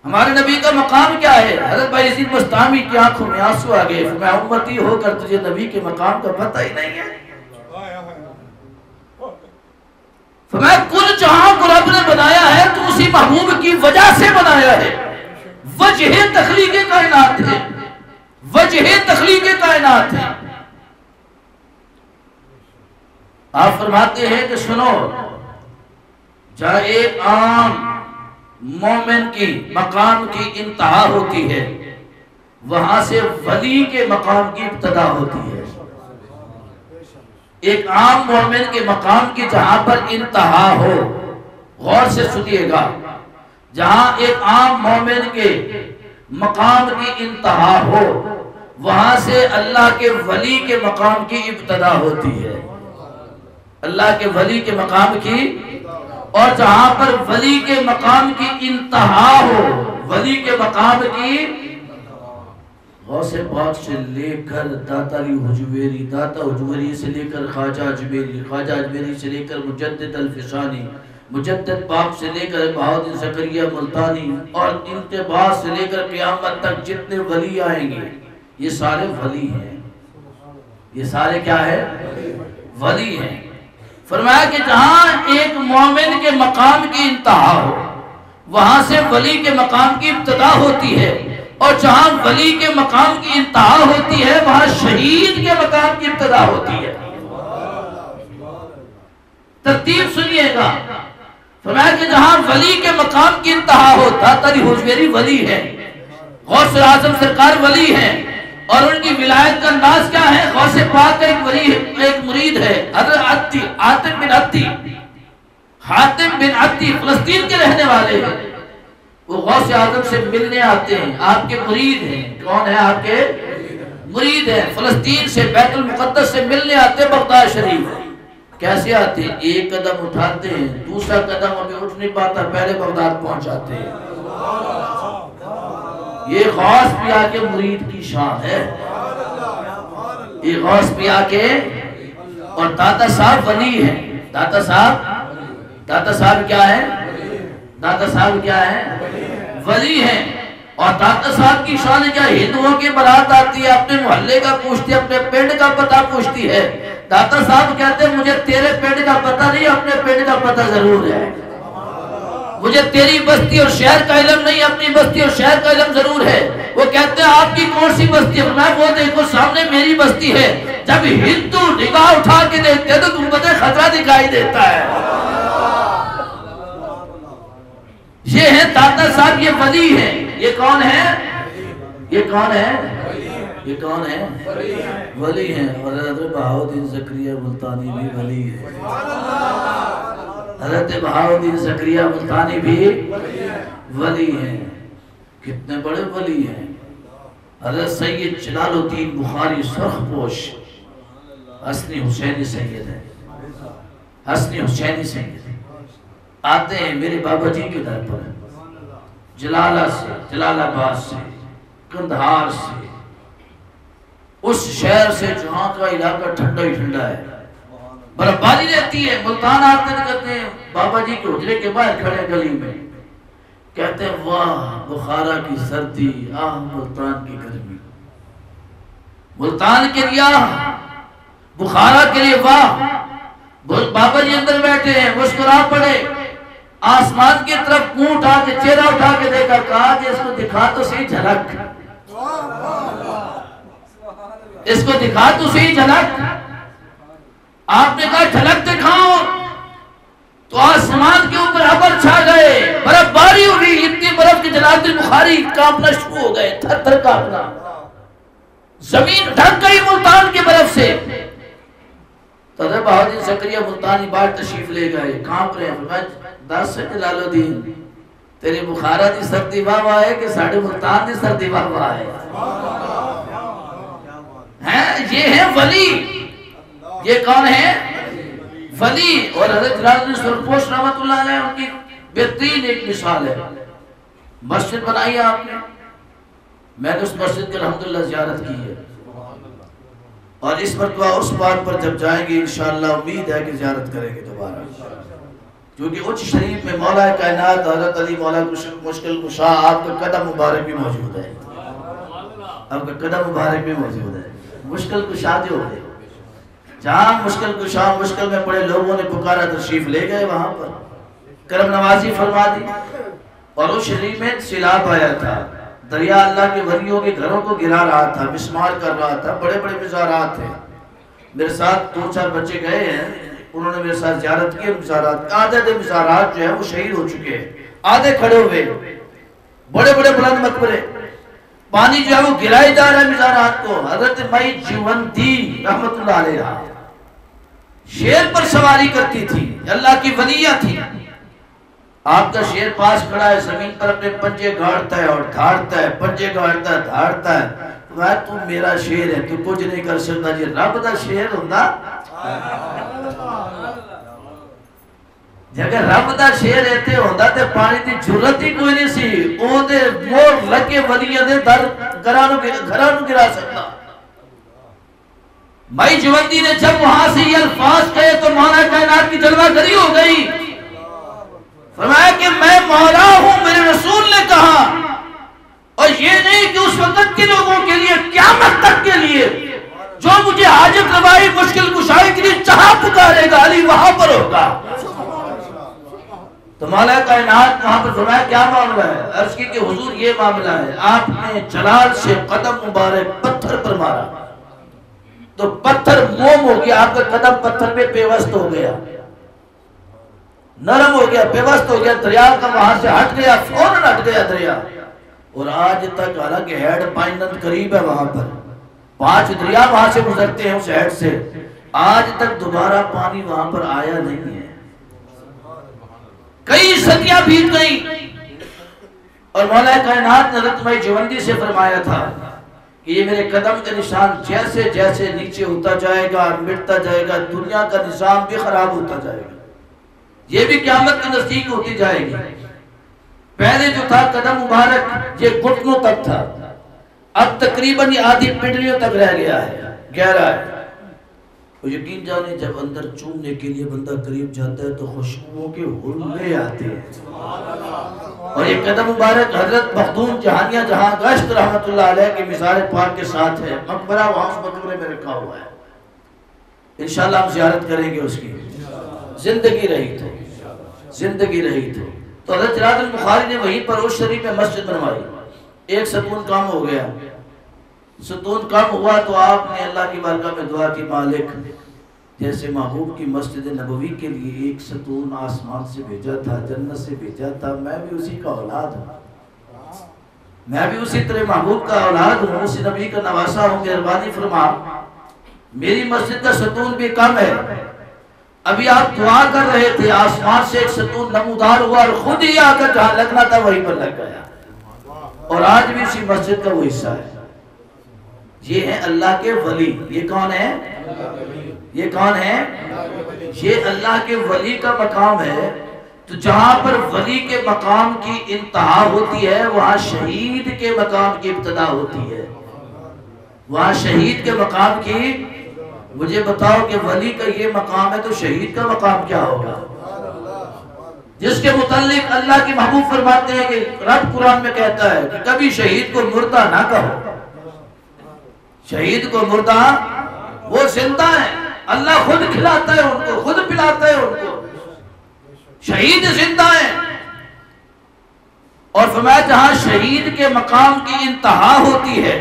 A: ہمارے نبی کا مقام کیا ہے؟ حضرت بایزید بستامی کی آنکھوں میں آنسو آ گئے، میں امتی ہو کر تجھے نبی کے مقام کا پتہ ہی نہیں ہے؟ فرمایا کل جہاں کو رب نے بنایا ہے تو اسی محبوب کی وجہ سے بنایا ہے، وجہ تخلیق کائنات ہے، وجہ تخلیق کائنات ہے۔ آپ فرماتے ہیں کہ سنو، جہاں ایک عام مومن کی مقام کی انتہا ہوتی ہے، وہاں سے ولی کے مقام کی ابتدا ہوتی ہے۔ ایک عام مومن کے مقام کی جہاں پر انتہا ہو، غور سے سنیے گا، جہاں ایک عام مومن کے مقام کی انتہا ہو، وہاں سے اللہ کے ولی کے مقام کی ابتدا ہوتی ہے، اللہ کے ولی کے مقام کی، اور جہاں پر ولی کے مقام کی انتہا ہو، ولی کے مقام کی، غوث پاک سے لے کر داتا علی حجویری، داتا حجویری سے لے کر خواجہ اجمیری، خواجہ اجمیری سے لے کر مجدد الفسانی، مجدد پاک سے لے کر بہاؤالدین زکریا ملتانی، اور ان کے بعد سے لے کر قیامت تک جتنے ولی آئیں گے یہ سارے ولی ہیں، یہ سارے کیا ہے؟ ولی ہیں۔ فرمایا کہ جہاں ایک مومن کے مقام کی انتہا ہو، وہاں سے ولی کے مقام کی ابتدا ہوتی ہے، اور جہاں ولی کے مقام کی انتہا ہوتی ہے وہاں شہید کے مقام کی ابتدا ہوتی ہے۔ ترتیب سنیے گا، فرمایا کہ جہاں ولی کے مقام کی انتہا ہو، داتا علی حجویری ولی ہے، غوث اعظم سرکار ولی ہیں، اور ان کی ولایت کا انداز کیا ہے؟ غوث پاک کا ایک مرید ہے حضرت حاتم بن عدی، فلسطین کے رہنے والے ہیں، وہ غوث اعظم سے ملنے آتے ہیں، آپ کے مرید ہیں۔ کون ہے آپ کے مرید ہیں؟ فلسطین سے، بیت المقدس سے ملنے آتے ہیں بغداد شریف۔ کیسے آتے ہیں؟ ایک قدم اٹھاتے ہیں، دوسرا قدم ابھی اٹھ نہیں پاتا، پہلے بغداد پہنچ جاتے ہیں۔ یہ غوث پیا کے مرید کی شان ہے، یہ غوث پیا کے، اور داتا صاحب ولی ہیں۔ داتا صاحب کیا ہے؟ داتا صاحب کیا ہے؟ ولی ہیں۔ اور داتا صاحب کی شان کیا؟ ہندوؤں کی برات آتی ہے، اپنے محلے کا پوچھتی ہے، اپنے پنڈ کا پتہ پوچھتی ہے۔ داتا صاحب کہتے ہیں مجھے تیرے پنڈ کا پتہ نہیں، اپنے پنڈ کا پتہ ضرور ہے، مجھے تیری بستی اور شہر کا علم نہیں، اپنی بستی اور شہر کا علم ضرور ہے۔ وہ کہتے ہیں آپ کی کون سی بستی ہے؟ میں وہ دیکھو سامنے میری بستی ہے۔ جب ہندو نگاہ اٹھا کے دیکھتے ہیں تو گنبد خضرا دکھائی دیتا ہے۔ یہ ہے داتا صاحب، یہ ولی ہے۔ یہ کون ہے؟ یہ کون ہے؟ یہ کون ہے؟ ولی ہیں۔ اور حضرت بہاؤالدین زکریا ملتانی بھی ولی ہے، حضرت بہاؤالدین زکریا ملتانی بھی ولی ہیں۔ کتنے بڑے ولی ہیں۔ حضرت سید جلال الدین بخاری سرخ پوش حسنی حسینی سید ہے، حسنی حسینی سید آتے ہیں میرے بابا جی کے در پر، جلالہ سے، جلال آباد سے، کندھار سے، اس شہر سے جہاں کا علاقہ ٹھنڈا ہی ٹھنڈا ہے، برفباری رہتی ہے۔ ملتان آتے ہیں، کہتے ہیں بابا جی کے حجرے کے باہر کھڑے گلی میں، کہتے ہیں واہ بخارا کی سردی، آہ ملتان کی گرمی، ملتان کے لیے بخارا کے لیے واہ۔ بابا جی اندر بیٹھے ہیں، مسکرا پڑے، آسمان کی طرف منہ اٹھا کے چہرہ اٹھا کے دیکھا، کہا کہ اس کو دکھا تو صحیح جھلک، اس کو دکھا تو صحیح جھلک۔ آپ نے کہا جھلک دکھاؤ، تو آسمان کے اوپر ابر چھا گئے، برف باری ہوئی، اتنی برف کی جناب بخاری کانپنا شروع ہو گئے، تھر تھر کانپنا، زمین ڈھک گئی ملتان کی برف سے۔ تو حضرت بہاؤالدین زکریا ملتانی بار تشریف لے گئے، کانپ رہے ہیں، میں دس سے جلال الدین تیری بخارا دی سردی واہ واہ ہے کہ ساڑھے ملتان دی سردی واہ واہ ہے۔ یہ ہے ولی، یہ کون ہے؟ ولی۔ اور حضرت جلال الدین سرپوش رحمت اللہ علیہ ان کی بہترین ایک مثال ہے۔ مسجد بنائی ہے آپ نے، میں نے اس مسجد کی الحمدللہ زیارت کی ہے، اور اس مرتبہ اس بات پر جب جائیں گے انشاءاللہ امید ہے کہ زیارت کریں گے دوبارہ، کیونکہ اچ شریف میں مولا کائنات حضرت علی مولا مشکل کشا آپ کا قدم مبارک بھی موجود ہے، آپ کا قدم مبارک بھی موجود ہے۔ مشکل کشا جو ہے، جہاں مشکل کشا مشکل میں پڑے لوگوں نے پکارا تشریف لے گئے، وہاں پر کرم نوازی فرما دی، اور اس شریف میں سیلاب آیا تھا، دریا اللہ کے ولیوں کے گھروں کو گرا رہا تھا، مسمار کر رہا تھا، بڑے بڑے مزارات تھے۔ میرے ساتھ 2-4 بچے گئے ہیں، انہوں نے میرے ساتھ زیارت کی مزارات، آدھے دے مزارات جو ہیں وہ شہید ہو چکے ہیں، آدھے کھڑے ہوئے، بڑے بڑے بلند مقبرے، پانی جو ہے وہ گرائی جا رہا ہے مزارات کو۔ حضرت مائی جیونتی رحمت اللہ علیہ شیر پر سواری کرتی تھی، اللہ کی ولیہ تھی، آپ کا شیر پاس کھڑا ہے، زمین پر اپنے پنجے گاڑتا ہے اور دھاڑتا ہے، پنجے گاڑتا ہے دھاڑتا ہے، تو میرا شیر ہے، تو کچھ نہیں کر سکتا، جی رب دا شیر ہوندہ، اگر رب دا شیر ایتے ہوندہ تے پانی دی جرت ہی کوئی نہیں سی، وہ دے مور لگے ولیہ دے در گھرانو گرا سکتا۔ مائی جوندی نے جب وہاں سے یہ الفاظ کہے تو مولا کائنات کی جلوہ گری ہو گئی، فرمایا کہ میں مولا ہوں، میرے رسول نے کہا، اور یہ نہیں کہ اس وقت کے لوگوں کے لیے، قیامت تک کے لیے، جو مجھے حاجت روائی مشکل کشائی کے لیے جہاں پکارے گا علی وہاں پر ہوگا۔ تو مولا کائنات وہاں پر فرمایا کیا معاملہ ہے؟ عرض کی کہ حضور یہ معاملہ ہے، آپ نے جلال سے قدم مبارک پتھر پر مارا تو پتھر موم ہو گیا، آپ کا قدم پتھر پہ پیوست ہو گیا، نرم ہو گیا، پیوست ہو گیا، دریا کا وہاں سے ہٹ گیا، فوراً ہٹ گیا دریا۔ اور آج تک حالانکہ ہیڈ پائنند قریب ہے وہاں پر، 5 دریا وہاں سے گزرتے ہیں اس ہیڈ سے، آج تک دوبارہ پانی وہاں پر آیا نہیں ہے، کئی صدیاں بیت گئی۔ اور مولا کائنات نے حضرت مائی جوندی سے فرمایا تھا کہ یہ میرے قدم کا نشان جیسے جیسے نیچے ہوتا جائے گا، مٹتا جائے گا، دنیا کا نظام بھی خراب ہوتا جائے گا، یہ بھی قیامت کے نزدیک ہوتی جائے گی۔ پہلے جو تھا قدم مبارک یہ گھٹنوں تک تھا، اب تقریباً یہ آدھی پنڈلیوں تک رہ گیا ہے، گہرا ہے۔ تو یقین جانے جب اندر چومنے کے لیے بندہ قریب جاتا ہے تو خوشبوؤں کے حلے آتے ہیں، اور یہ قدم مبارک حضرت مخدوم جہانیہ جہاں گشت رحمت اللہ علیہ کی مزار پاک کے ساتھ ہے، مقبرہ وہاں اس مقبرے میں رکھا ہوا ہے، انشاءاللہ ہم زیارت کریں گے اس کی، زندگی رہی تو حضرت جلال البخاری نے وہیں پر اس شریف میں مسجد بنوائی، ایک ستون کام ہو گیا، ستون کام ہوا تو آپ نے اللہ کی بارگاہ میں دعا کی، مالک جیسے محبوب کی مسجد نبوی کے لیے ایک ستون آسمان سے بھیجا تھا، جنت سے بھیجا تھا، میں بھی اسی کا اولاد ہوں، میں بھی اسی طرح محبوب کا اولاد ہوں، اسی نبی کا نواسا ہوں، مہربانی فرما میری مسجد کا ستون بھی کم ہے۔ ابھی آپ دعا کر رہے تھے، آسمان سے ایک ستون نمودار ہوا اور خود ہی آ کر جہاں لگنا تھا وہیں پر لگ گیا، اور آج بھی اسی مسجد کا وہ حصہ ہے۔ یہ ہے اللہ کے ولی، یہ کون ہے؟ یہ کون ہے؟ یہ اللہ کے ولی کا مقام ہے۔ تو جہاں پر ولی کے مقام کی انتہا ہوتی ہے وہاں شہید کے مقام کی ابتدا ہوتی ہے، وہاں شہید کے مقام کی، مجھے بتاؤ کہ ولی کا یہ مقام ہے تو شہید کا مقام کیا ہوگا؟ جس کے متعلق اللہ کے محبوب فرماتے ہیں کہ رب قرآن میں کہتا ہے کہ کبھی شہید کو مردہ نہ کہو. شہید کو مردہ، وہ زندہ ہے، اللہ خود کھلاتا ہے ان کو، خود پلاتا ہے ان کو. شہید زندہ ہے. اور فرمایا جہاں شہید کے مقام کی انتہا ہوتی ہے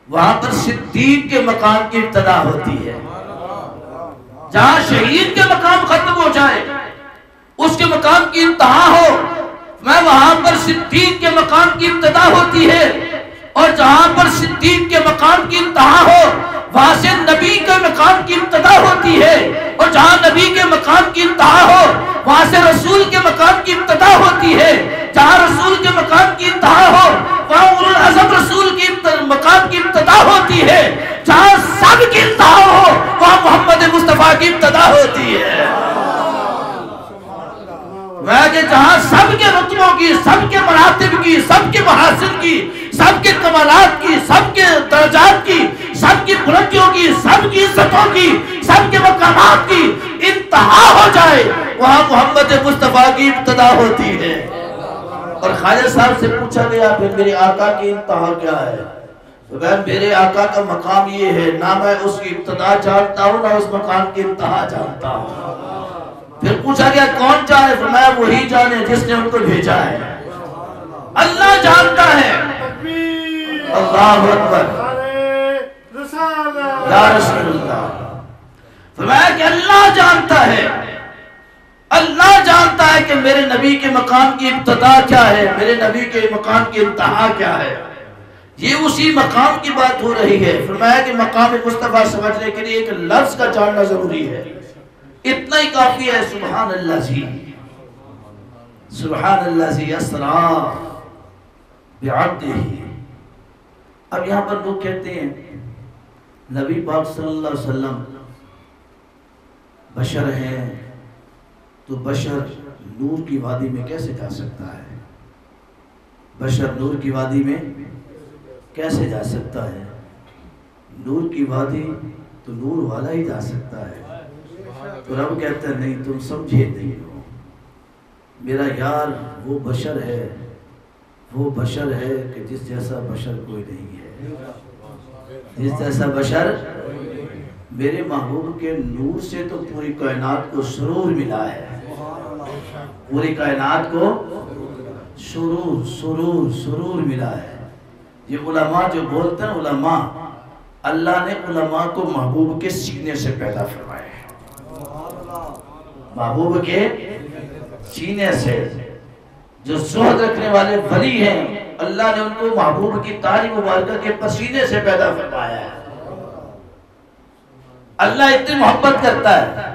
A: وہاں پر صدیق کے مقام کی ابتدا ہوتی ہے. جہاں شہید کے مقام ختم ہو جائے، اس کے مقام کی انتہا ہو، میں وہاں پر صدیق کے مقام کی ابتدا ہوتی ہے. اور جہاں پر صدیق کے مقام کی انتہا ہو وہاں سے نبی کے مقام کی ابتدا ہوتی ہے. اور جہاں نبی کے مقام کی انتہا ہو وہاں سے رسول کے مقام کی ابتدا ہوتی ہے. جہاں رسول کے مقام کی انتہا ہو وہاں اولو العزم رسول کی مقام کی ابتدا ہوتی ہے. جہاں سب کی انتہا ہو وہاں محمد مصطفیٰ کی ابتدا ہوتی ہے. میں کہ جہاں سب کے رتبوں کی، سب کے مراتب کی، سب کے محاسن کی، سب کے کمالات کی، سب کے درجات کی، سب کی بلندیوں کی، سب کی عزتوں کی، سب کے مقامات کی انتہا ہو جائے وہاں محمد مصطفیٰ کی ابتدا ہوتی ہے. اور خواجہ صاحب سے پوچھا گیا پھر میرے آقا کی انتہا کیا ہے؟ تو کہ میرے آقا کا مقام یہ ہے، نہ میں اس کی ابتدا جانتا ہوں نہ اس مقام کی انتہا جانتا ہوں. پھر پوچھا گیا کون جانے؟ فرمایا وہی جانے جس نے ان کو بھیجا ہے. اللہ جانتا ہے. اللہ اکبر یا رسول اللہ. فرمایا کہ اللہ جانتا ہے، اللہ جانتا ہے کہ میرے نبی کے مقام کی ابتدا کیا ہے، میرے نبی کے مقام کی انتہا کیا ہے. یہ اسی مقام کی بات ہو رہی ہے. فرمایا کہ مقام مصطفیٰ سمجھنے کے لیے ایک لفظ کا جاننا ضروری ہے. اتنا ہی کافی ہے. سبحان اللہ جی، سبحان اللہ جی اسرا بعبدہ. اب یہاں پر لوگ کہتے ہیں نبی پاک صلی اللہ علیہ وسلم بشر ہیں تو بشر نور کی وادی میں کیسے جا سکتا ہے؟ بشر نور کی وادی میں کیسے جا سکتا ہے؟ نور کی وادی تو نور والا ہی جا سکتا ہے. تو رب کہتا ہے نہیں تم سمجھے نہیں ہو، میرا یار وہ بشر ہے، وہ بشر ہے کہ جس جیسا بشر کوئی نہیں ہے. جس جیسا بشر، میرے محبوب کے نور سے تو پوری کائنات کو سرور ملا ہے. پوری کائنات کو سرور سرور سرور ملا ہے. یہ علماء جو بولتے ہیں، علماء، اللہ نے علماء کو محبوب کے سینے سے پیدا فرمایا ہے. محبوب کے سینے سے. جو زہد رکھنے والے ولی ہیں اللہ نے ان کو محبوب کی تاری مبارکہ کے پسینے سے پیدا فرمایا ہے. اللہ اتنی محبت کرتا ہے.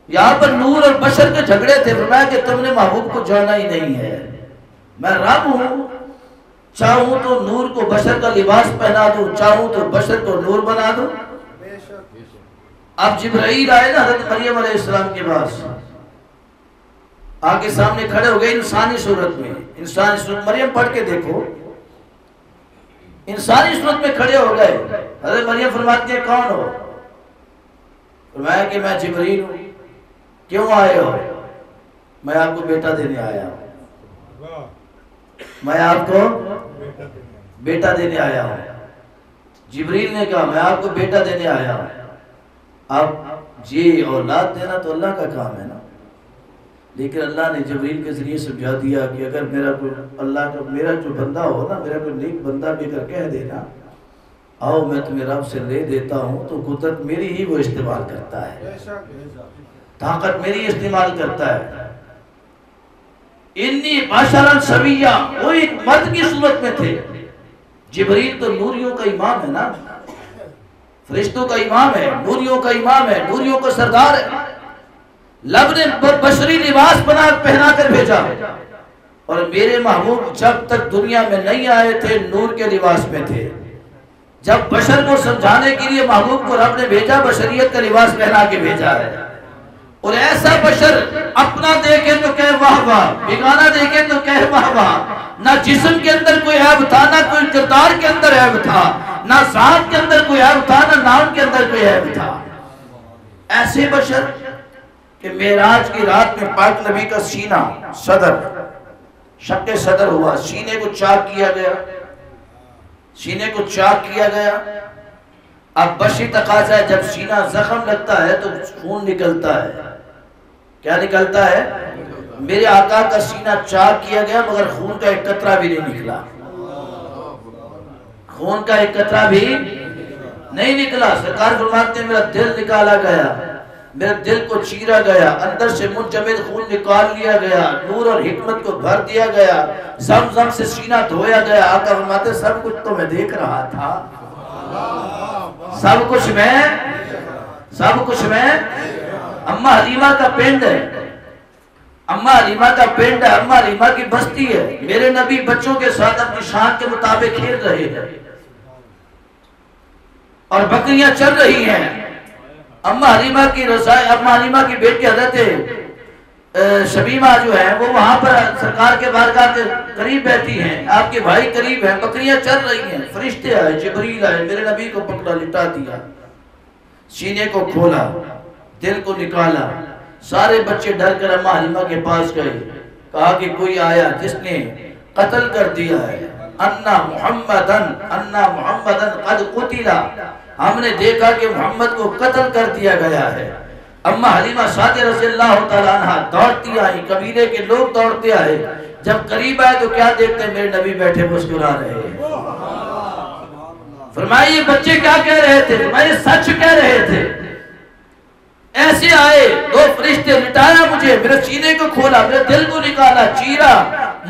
A: یہاں پر نور اور بشر کے جھگڑے تھے. فرمایا کہ تم نے محبوب کو جانا ہی نہیں ہے. میں رب ہوں، چاہوں تو نور کو بشر کا لباس پہنا دوں، چاہوں تو بشر کو نور بنا دوں. اب جبرائیل آئے نا حضرت مریم علیہ السلام کے پاس، آگے سامنے کھڑے ہو گئے انسانی صورت میں. انسانی صورت مریم پڑھ کے دیکھو، انسانی صورت میں کھڑے ہو گئے. حضرت مریم فرماتی ہے کون ہو؟ فرمایا کہ میں جبرائیل ہوں. کیوں آئے ہو؟ میں آپ کو بیٹا دینے آیا ہوں. میں آپ کو بیٹا دینے آیا ہوں. جبرائیل نے کہا میں آپ کو بیٹا دینے آیا ہوں. اب یہ اولاد دینا تو اللہ کا کام ہے نا، لیکن اللہ نے جبرائیل کے ذریعے سمجھا دیا کہ اگر میرا کوئی اللہ کا میرا جو بندہ ہو نا، میرا کوئی نیک بندہ بھی اگر کہہ دینا آؤ میں تمہیں رب سے لے دیتا ہوں، تو قدرت میری ہی وہ استعمال کرتا ہے، طاقت میری استعمال کرتا ہے. انی بشرا سویا، وہ ایک مرد کی صورت میں تھے. جبرائیل تو نوریوں کا امام ہے نا، فرشتوں کا امام ہے، نوریوں کا امام ہے، نوریوں کا سردار ہے. لب نے بشری لباس پہنا کر بھیجا. اور میرے محبوب جب تک دنیا میں نہیں آئے تھے نور کے لباس میں تھے. جب بشر کو سمجھانے کے لیے محبوب کو رب نے بھیجا، بشریت کا لباس پہنا کے بھیجا ہے. اور ایسا بشر اپنا دیکھے تو کہے واہ واہ، بیگانہ دیکھے تو کہے واہ واہ. نہ جسم کے اندر کوئی عیب تھا، نہ کوئی کردار کے اندر عیب تھا، نہ ذات کے اندر کوئی عیب تھا، نہ نام کے اندر کوئی عیب تھا. ایسے بشر کہ معراج کی رات میں پاک نبی کا سینہ صدر شق صدر ہوا، سینے کو چاک کیا گیا، سینے کو چاک کیا گیا۔ اب بشری تقاضا ہے، جب سینہ زخم لگتا ہے تو خون نکلتا ہے۔ کیا نکلتا ہے؟ میرے آقا کا سینہ چاک کیا گیا مگر خون کا ایک قطرہ بھی نہیں نکلا، خون کا ایک قطرہ بھی نہیں نکلا۔ سرکار فرماتے ہیں میرا دل نکالا گیا، میرے دل کو چیرا گیا، اندر سے منجمد خون نکال لیا گیا، نور اور حکمت کو بھر دیا گیا، زمزم سے سینہ دھویا گیا۔ آقا فرماتے ہیں سب کچھ تو میں دیکھ رہا تھا، سب کچھ میں اماں حلیمہ کا پنڈ ہے، اماں حلیمہ کا پنڈ ہے، اماں حلیمہ کی بستی ہے۔ میرے نبی بچوں کے ساتھ اپنی شان کے مطابق کھیل رہے ہیں اور بکریاں چل رہی ہیں۔ اماں حلیمہ کی رضائی، اماں حلیمہ کی بیٹی حضرت شمیمہ جو ہے وہ وہاں پر سرکار کے بارگاہ کے قریب بیٹھی ہیں، آپ کے بھائی قریب ہیں، بکریاں چل رہی ہیں۔ فرشتے آئے، جبریل آئے، میرے نبی کو پکڑا، لٹا دیا، سینے کو کھولا، دل کو نکالا۔ سارے بچے ڈر کر اماں حلیمہ کے پاس گئے، کہا کہ کوئی آیا جس نے قتل کر دیا ہے، انا محمدن قد قتلا، ہم نے دیکھا کہ محمد کو قتل کر دیا گیا ہے۔ اماں حلیمہ سعدیہ رضی اللہ تعالیٰ عنہ دوڑتی آئی، قبیلے کے لوگ دوڑتے آئے، جب قریب آئے تو کیا دیکھتے ہیں؟ میرے نبی بیٹھے مسکرا رہے ہیں۔ فرمایا یہ بچے کیا کہہ رہے تھے؟ فرمایا سچ کہہ رہے تھے۔ ایسے آئے دو فرشتے، لٹایا مجھے، میرے سینے کو کھولا، میرے دل کو نکالا، چیرا،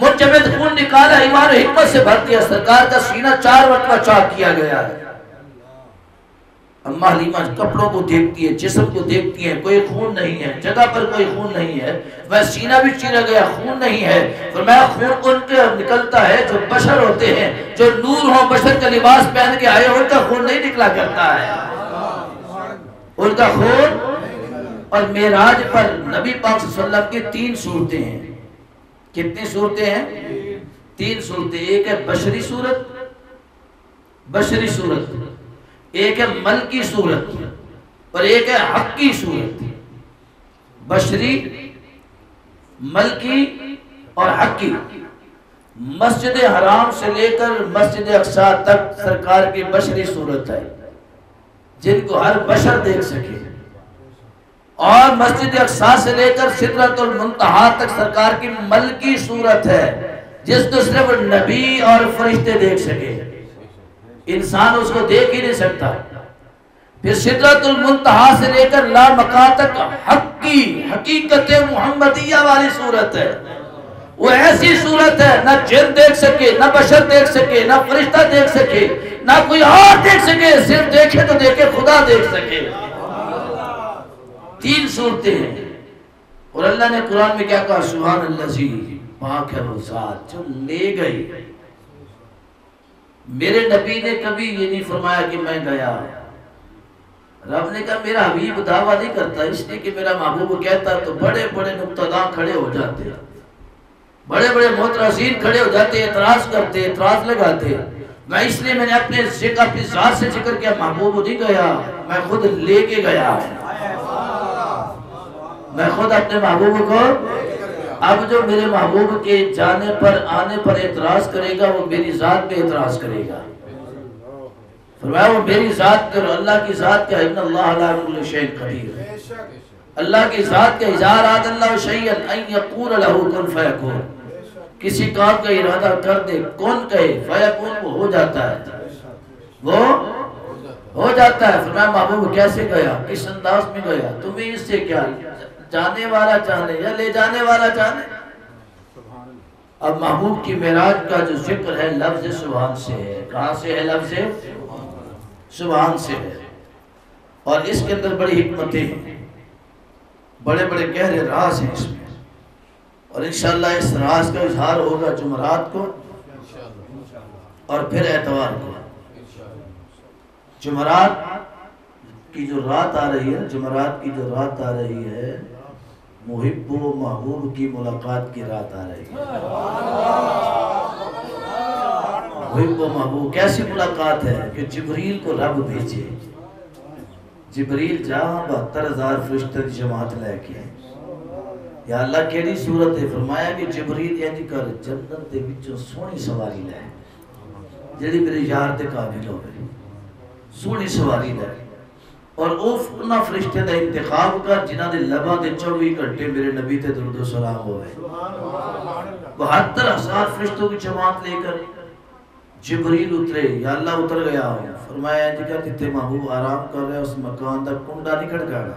A: منجمد خون نکالا، ایمان و حکمت سے بھر دیا۔ سرکار کا سینہ 4 مرتبہ چاک کیا گیا ہے۔ اماں حلیمہ کپڑوں کو دیکھتی ہے، جسم کو دیکھتی ہے، کوئی خون نہیں ہے، جگہ پر کوئی خون نہیں ہے، وہ سینہ بھی چیرا گیا، خون نہیں ہے۔ فرمایا خون ان کے نکلتا ہے جو بشر ہوتے ہیں، جو نور ہوں، بشر کا لباس پہن کے آئے، ان کا خون نہیں نکلا کرتا ہے، ان کا خون۔ اور معراج پر نبی پاک صلی اللہ علیہ وسلم کی 3 صورتیں ہیں۔ کتنی صورتیں ہیں؟ 3 صورتیں۔ ایک ہے بشری صورت، بشری صورت، ایک ہے ملکی صورت اور ایک ہے حقی صورت۔ بشری، ملکی اور حقی۔ مسجد حرام سے لے کر مسجد اقصی تک سرکار کی بشری صورت ہے جن کو ہر بشر دیکھ سکے، اور مسجد اقصی سے لے کر سدرۃ المنتہا تک سرکار کی ملکی صورت ہے جس کو صرف نبی اور فرشتے دیکھ سکے، انسان اس کو دیکھ ہی نہیں سکتا۔ پھر سدرۃ المنتہا سے لے کر لامکا تک حقی، حقیقت محمدیہ والی صورت ہے۔ وہ ایسی صورت ہے نہ جن دیکھ سکے، نہ بشر دیکھ سکے، نہ فرشتہ دیکھ سکے، نہ کوئی اور دیکھ سکے، صرف دیکھے تو دیکھے خدا دیکھ سکے۔ 3 صورتیں ہیں۔ اور اللہ نے قرآن میں کیا کہا؟ سبحان الذی، پاک ہے وہ ذات جو لے گئی۔ میرے نبی نے کبھی یہ نہیں فرمایا کہ میں گیا۔ رب نے کہا میرا حبیب دعویٰ نہیں کرتا، اس لیے کہ میرا محبوب کہتا تو بڑے بڑے نقطہ کھڑے ہو جاتے، بڑے بڑے معترضین کھڑے ہو جاتے، اعتراض کرتے، اعتراض لگاتے۔ میں اس لیے میں نے اپنی ذات سے ذکر کیا، محبوب نہیں گیا، میں خود لے کے گیا، میں خود اپنے محبوب کو۔ اب جو میرے محبوب کے جانے پر آنے پر اعتراض کرے گا وہ میری ذات پہ اعتراض کرے گا۔ فرمایا وہ میری ذات پر، اللہ کی ذات کا ان اللہ علی کل شیء قدیر، اللہ کی ذات کا اذا اراد اللہ شیئا ان یقول له کن فیکون، کسی کام کا ارادہ کر دے، کون کہے فیکون، وہ ہو جاتا ہے، وہ ہو جاتا ہے۔ فرمایا محبوب کیسے گیا، کس انداز میں گیا، تمہیں اس سے کیا، جانے والا جانے یا لے جانے والا جانے۔ اب محبوب کی معراج کا جو ذکر ہے لفظ سبحان سے ہے۔ کہاں سے ہے؟ لفظ سبحان سے ہے۔ اور اس کے اندر بڑی حکمتیں ہیں، بڑے بڑے گہرے راز ہیں اس میں، اور انشاءاللہ اس راز کا اظہار ہوگا جمعرات کو اور پھر اتوار کو۔ جمعرات کی جو رات آ رہی ہے، جمعرات کی جو رات آ رہی ہے، محب و محبوب کی ملاقات کی رات آ رہی ہے۔ محب و محبوب کیسی ملاقات ہے کہ جبریل کو رب بھیجے، جبریل جا 72,000 فرشتے دی جماعت لے کے یا اللہ کیڑی صورت ہے؟ فرمایا کہ جبریل انج کر جنت دے وچوں سونی سواری لے جڑی میرے یار دے قابل ہوے، سونی سواری لے، اور انہاں فرشتے دا انتخاب کر جنہاں دے لباں دے 24 گھنٹے میرے نبی تے درود و سلام ہوئے۔ 72,000 فرشتوں کی جماعت لے کر جبریل اترے، یا اللہ اتر گیا ہوں، فرمایا انج کر جتے محبوب آرام کر رہے اس مکان دا کنڈا نہیں کھڑکانا،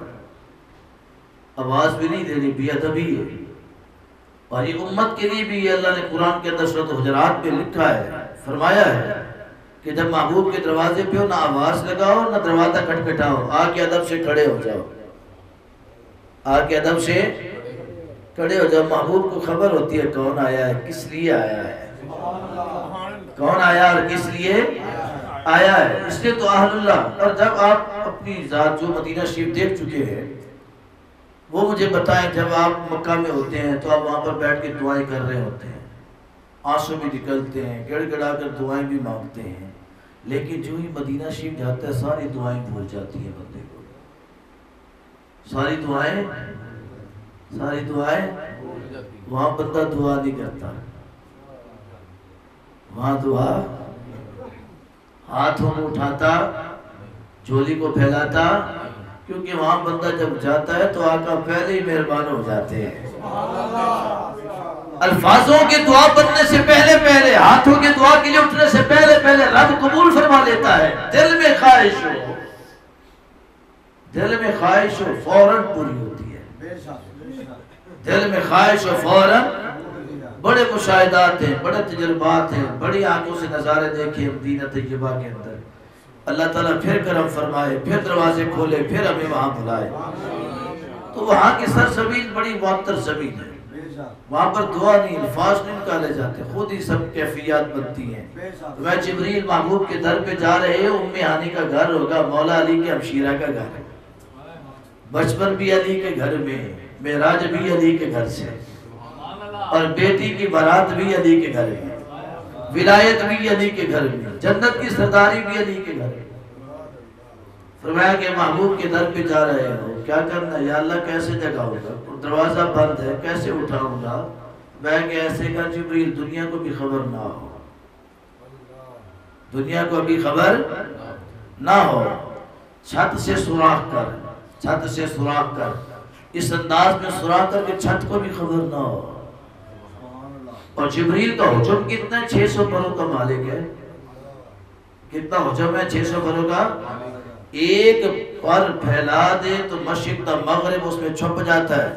A: آواز بھی نہیں دینی، بے ادبی ہے۔ اور یہ امت کے لیے بھی اللہ نے قرآن کے اندر سورۃ حجرات میں لکھا ہے، فرمایا ہے کہ جب محبوب کے دروازے پہ ہو نہ آواز لگاؤ نہ دروازہ کھٹکھٹاؤ، آ کے ادب سے کھڑے ہو جاؤ، آ کے ادب سے کھڑے ہو جاؤ۔ محبوب کو خبر ہوتی ہے کون آیا ہے، کس لیے آیا ہے، کون آیا اور کس لیے آیا ہے، اس لیے تو اہل اللہ۔ اور جب آپ اپنی ذات جو مدینہ شریف دیکھ چکے ہیں وہ مجھے بتائیں، جب آپ مکہ میں ہوتے ہیں تو آپ وہاں پر بیٹھ کے دعائیں کر رہے ہوتے ہیں، آنسو بھی نکلتے ہیں، گڑ گڑا کر دعائیں بھی مانگتے ہیں، لیکن جو ہی مدینہ شریف جاتا ہے ساری دعائیں بھول جاتی ہیں بندے کو، ساری دعائیں وہاں بندہ دعا نہیں کرتا، وہاں دعا ہاتھوں میں اٹھاتا، جھولی کو پھیلاتا، کیونکہ وہاں بندہ جب جاتا ہے تو آقا پہلے ہی مہربان ہو جاتے ہیں۔ الفاظوں کے دعا بننے سے پہلے ہاتھوں کے دعا کے لیے اٹھنے سے پہلے رب قبول فرما لیتا ہے۔ دل میں خواہش ہو فوراً پوری ہوتی ہے، دل میں خواہش ہو فوراً۔ بڑے مشاہدات ہیں، بڑے تجربات ہیں، بڑی آنکھوں سے نظارے دیکھیں مدینہ طیبہ کے اندر، اللہ تعالیٰ پھر کرم فرمائے، پھر دروازے کھولے، پھر ہمیں وہاں بلائے۔ تو وہاں کی سرزمین بڑی معطر زمین ہے، وہاں پر دعا نہیں، الفاظ نہیں نکالے جاتے، خود ہی سب کیفیات بنتی ہیں۔ میں جبریل محبوب کے در پہ جا رہے ہیں، ام ہانی کا گھر ہوگا، مولا علی کے ہمشیرہ کا گھر ہے، بچپن بھی علی کے گھر میں، معراج بھی علی کے گھر سے، اور بیٹی کی بارات بھی علی کے گھر میں، ولایت بھی علی کے گھر میں، جنت کی سرداری بھی علی کے گھر میں۔ فرمایا کہ محبوب کے در پہ جا رہے ہو، کیا کرنا ہے؟ یا اللہ کیسے جگاؤں گا، دروازہ بند ہے، کیسے اٹھاؤں گا؟ میں کہ ایسے کا جبریل دنیا کو بھی خبر نہ ہو، دنیا کو بھی خبر نہ ہو، چھت سے سوراخ کر، چھت سے سوراخ کر، اس انداز میں سوراخ کر کہ چھت کو بھی خبر نہ ہو۔ اور جبریل کا حجم کتنا ہے؟ 600 پروں کا مالک ہے۔ کتنا حجم ہے؟ 600 پروں کا۔ ایک پر پھیلا دے تو مشرق تا مغرب اس میں چھپ جاتا ہے،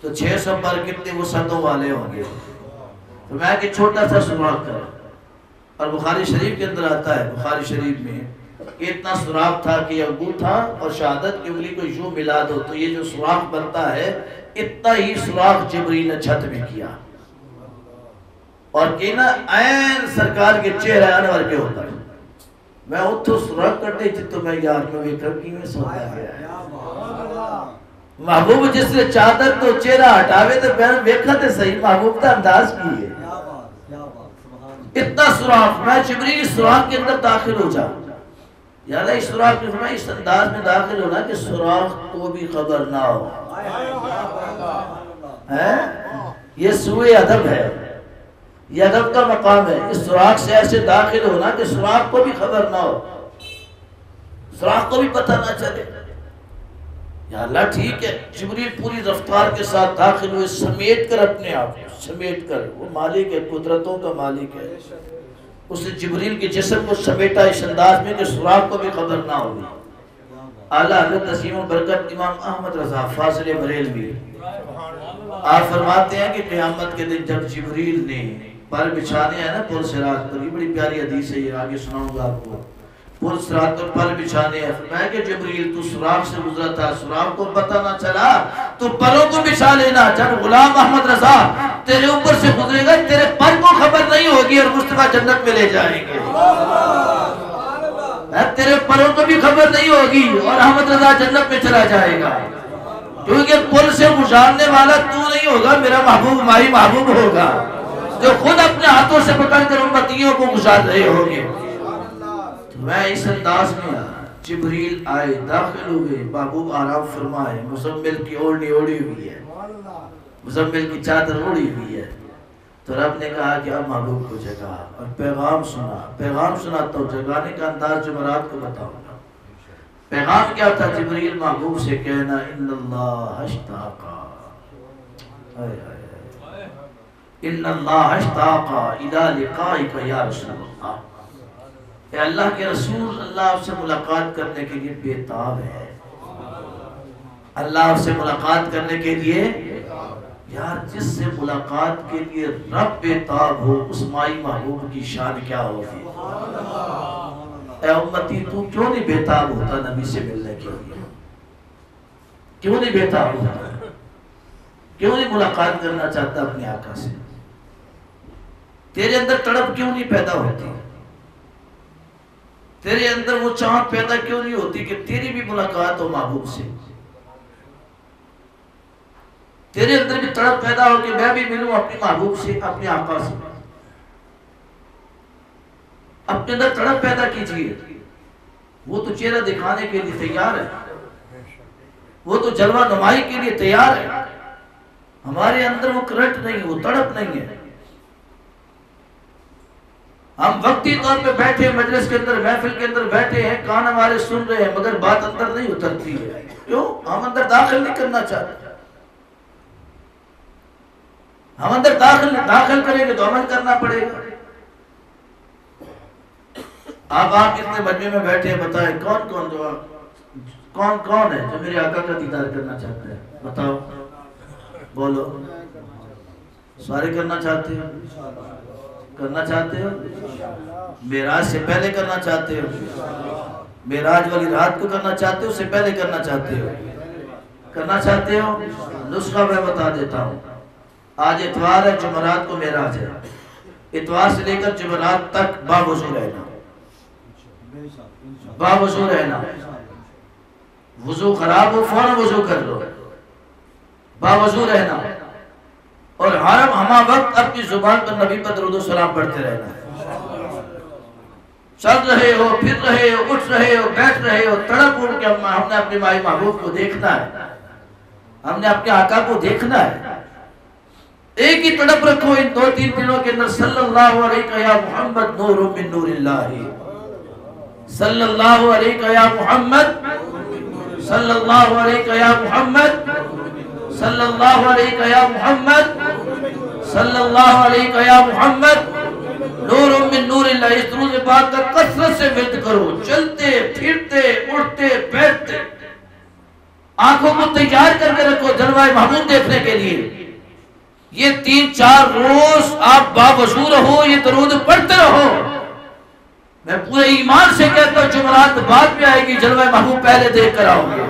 A: تو 600 پر کتنے وسعتوں والے ہوں گے؟ تو میں کہ چھوٹا سا سوراخ کر، اور بخاری شریف کے اندر آتا ہے، بخاری شریف میں کہ اتنا سوراخ تھا کہ انگوٹھا اور شہادت کی انگلی کو یوں ملا دو تو یہ جو سوراخ بنتا ہے، اتنا ہی سوراخ جبریل نے چھت میں کیا، اور کہ نا عین سرکار کے چہرہ انور کے ہوتا ہے۔ میں اتھو سوراخ کرتے جتو میں یار میں ویکھا کی میں سوتا گیا ہے، محبوب جس نے چادر تو چہرہ ہٹاوے تو میں ویکھا تے صحیح محبوب کا انداز کی ہے، اتنا سوراخ۔ میں جبریل سوراخ کے اندر داخل ہو جاؤں، یا اللہ اس سوراخ میں فرمایا اس انداز میں داخل ہونا کہ سوراخ کو بھی خبر نہ ہو، یہ سوئے ادب ہے، یہ ادب کا مقام ہے۔ اس سوراخ سے ایسے داخل ہونا کہ سوراخ کو بھی خبر نہ ہو، سوراخ کو بھی پتہ نہ چلے۔ یا اللہ ٹھیک ہے، جبریل پوری رفتار کے ساتھ داخل ہوئے، سمیٹ کر اپنے آپ سمیٹ کر، وہ مالک ہے، قدرتوں کا مالک ہے، اس نے جبریل کے جسم کو سمیٹا اس انداز میں کہ سوراخ کو بھی خبر نہ ہوگی۔ اعلیٰ حضرت تسلیم برکت امام احمد رضا فاضل بریلوی آپ فرماتے ہیں کہ قیامت کے دن جب جبریل نے پر بچھانے ہیں نا پل صراط پر، یہ بڑی پیاری حدیث ہے، یہ آگے سناؤں گا آپ کو، پل صراط پر پر بچھانے ہیں، فرمایا کہ جبریل تو سوراخ سے گزرا تھا، سوراخ کو پتہ نہ چلا تو پروں کو بچھا لینا، جب غلام احمد رضا تیرے اوپر سے گزرے گا تیرے پر کو خبر نہیں ہوگی اور مصطفیٰ جنت میں لے جائیں گے، تیرے پروں کو بھی خبر نہیں ہوگی اور احمد رضا جنت میں چلا جائے گا، کیونکہ پل سے گزارنے والا تو نہیں ہوگا، میرا محبوب مائی محبوب ہوگا جو خود اپنے ہاتھوں سے پکڑ کر امتیوں کو گزار رہے ہوں گے۔ میں اس انداز میں جبریل آئے، داخل ہوئے، محبوب آرام فرمائے، مزمل کی اوڑھنی اوڑھی ہوئی ہے، مزمل کی چادر اوڑھی ہوئی ہے، تو رب نے کہا کہ اب محبوب کو جگا اور پیغام سنا، پیغام سناتا ہوں، جگانے کا انداز جمعرات کو بتاؤں گا۔ پیغام کیا تھا؟ جبریل محبوب سے کہنا ان اللہ اشتاقا، ان اللہ اشتاقا الی لقائک یا رسول اللہ، اے اللہ کے رسول، اللہ آپ سے ملاقات کرنے کے لیے بے تاب ہے، اللہ آپ سے ملاقات کرنے کے لیے، یار جس سے ملاقات کے لیے رب بے تاب ہو، اس مائی محبوب کی شان کیا ہوگی؟ اے امتی تو کیوں نہیں بے تاب ہوتا نبی سے ملنے کے لیے؟ کیوں نہیں بے تاب ہوتا؟ کیوں نہیں ملاقات کرنا چاہتا اپنے آقا سے؟ تیرے اندر تڑپ کیوں نہیں پیدا ہوتی؟ تیرے اندر وہ چاہت پیدا کیوں نہیں ہوتی کہ تیری بھی ملاقات ہو محبوب سے؟ تیرے اندر بھی تڑپ پیدا ہو کہ میں بھی ملوں اپنی محبوب سے، اپنے آقا سے؟ اپنے اندر تڑپ پیدا کیجئے، وہ تو چہرہ دکھانے کے لیے تیار ہے، وہ تو جلوہ نمائی کے لیے تیار ہے، ہمارے اندر وہ کرنٹ نہیں، وہ تڑپ نہیں ہے۔ ہم وقتی طور پہ بیٹھے مجلس کے اندر، محفل کے اندر بیٹھے ہیں، کان ہمارے سن رہے ہیں، مگر بات اندر نہیں اترتی ہے۔ کیوں؟ ہم اندر داخل نہیں کرنا چاہتے۔ ہم اندر داخل کریں گے تو عمل کرنا پڑے گا۔ آپ اتنے مجمع میں بیٹھے ہیں، بتائیں کون ہے جو میرے آقا کا دیدار کرنا چاہتا ہے؟ بتاؤ، بولو، سارے کرنا چاہتے ہو؟ کرنا چاہتے ہو؟ معراج سے پہلے کرنا چاہتے ہو؟ معراج والی رات کو کرنا چاہتے ہو؟ اس سے پہلے کرنا چاہتے ہو؟ کرنا چاہتے ہو؟ نسخہ میں بتا دیتا ہوں۔ آج اتوار ہے، جمعرات کو معراج ہے، اتوار سے لے کر جمعرات تک باوضو رہنا، باوضو رہنا، وضو خراب ہو فوراً وضو کر لو، باوضو رہنا، اور ہمہ وقت اپنی زبان پر نبی پر درود و سلام پڑھتے رہنا۔ چل رہے ہو، پھر رہے ہو، اٹھ رہے ہو، بیٹھ رہے ہو، تڑپ اڑ کے ہم نے اپنے مائی محبوب کو دیکھنا ہے، ہم نے اپنے آقا کو دیکھنا ہے۔ ایک ہی تڑپ رکھو ان 2-3 دنوں کے اندر، صلی اللہ علیہ یا محمد نور من نور اللہ، صلی اللہ علیہ یا محمد، صلی اللہ علیہ یا محمد، صلی اللہ علیہ یا محمد، صلی اللہ علیہ یا محمد، نور من نور اللہ۔ اس درود پاک کا کثرت سے ورد کرو، چلتے پھرتے اٹھتے بیٹھتے، آنکھوں کو تیار کر کے رکھو جلوہ محبوب دیکھنے کے لیے۔ یہ 3-4 روز آپ باوضو رہو، یہ درود پڑھتے رہو۔ میں پورے ایمان سے کہتا ہوں جمعرات بعد میں آئے گی، جلوہ محبوب پہلے دیکھ کر آؤ گے۔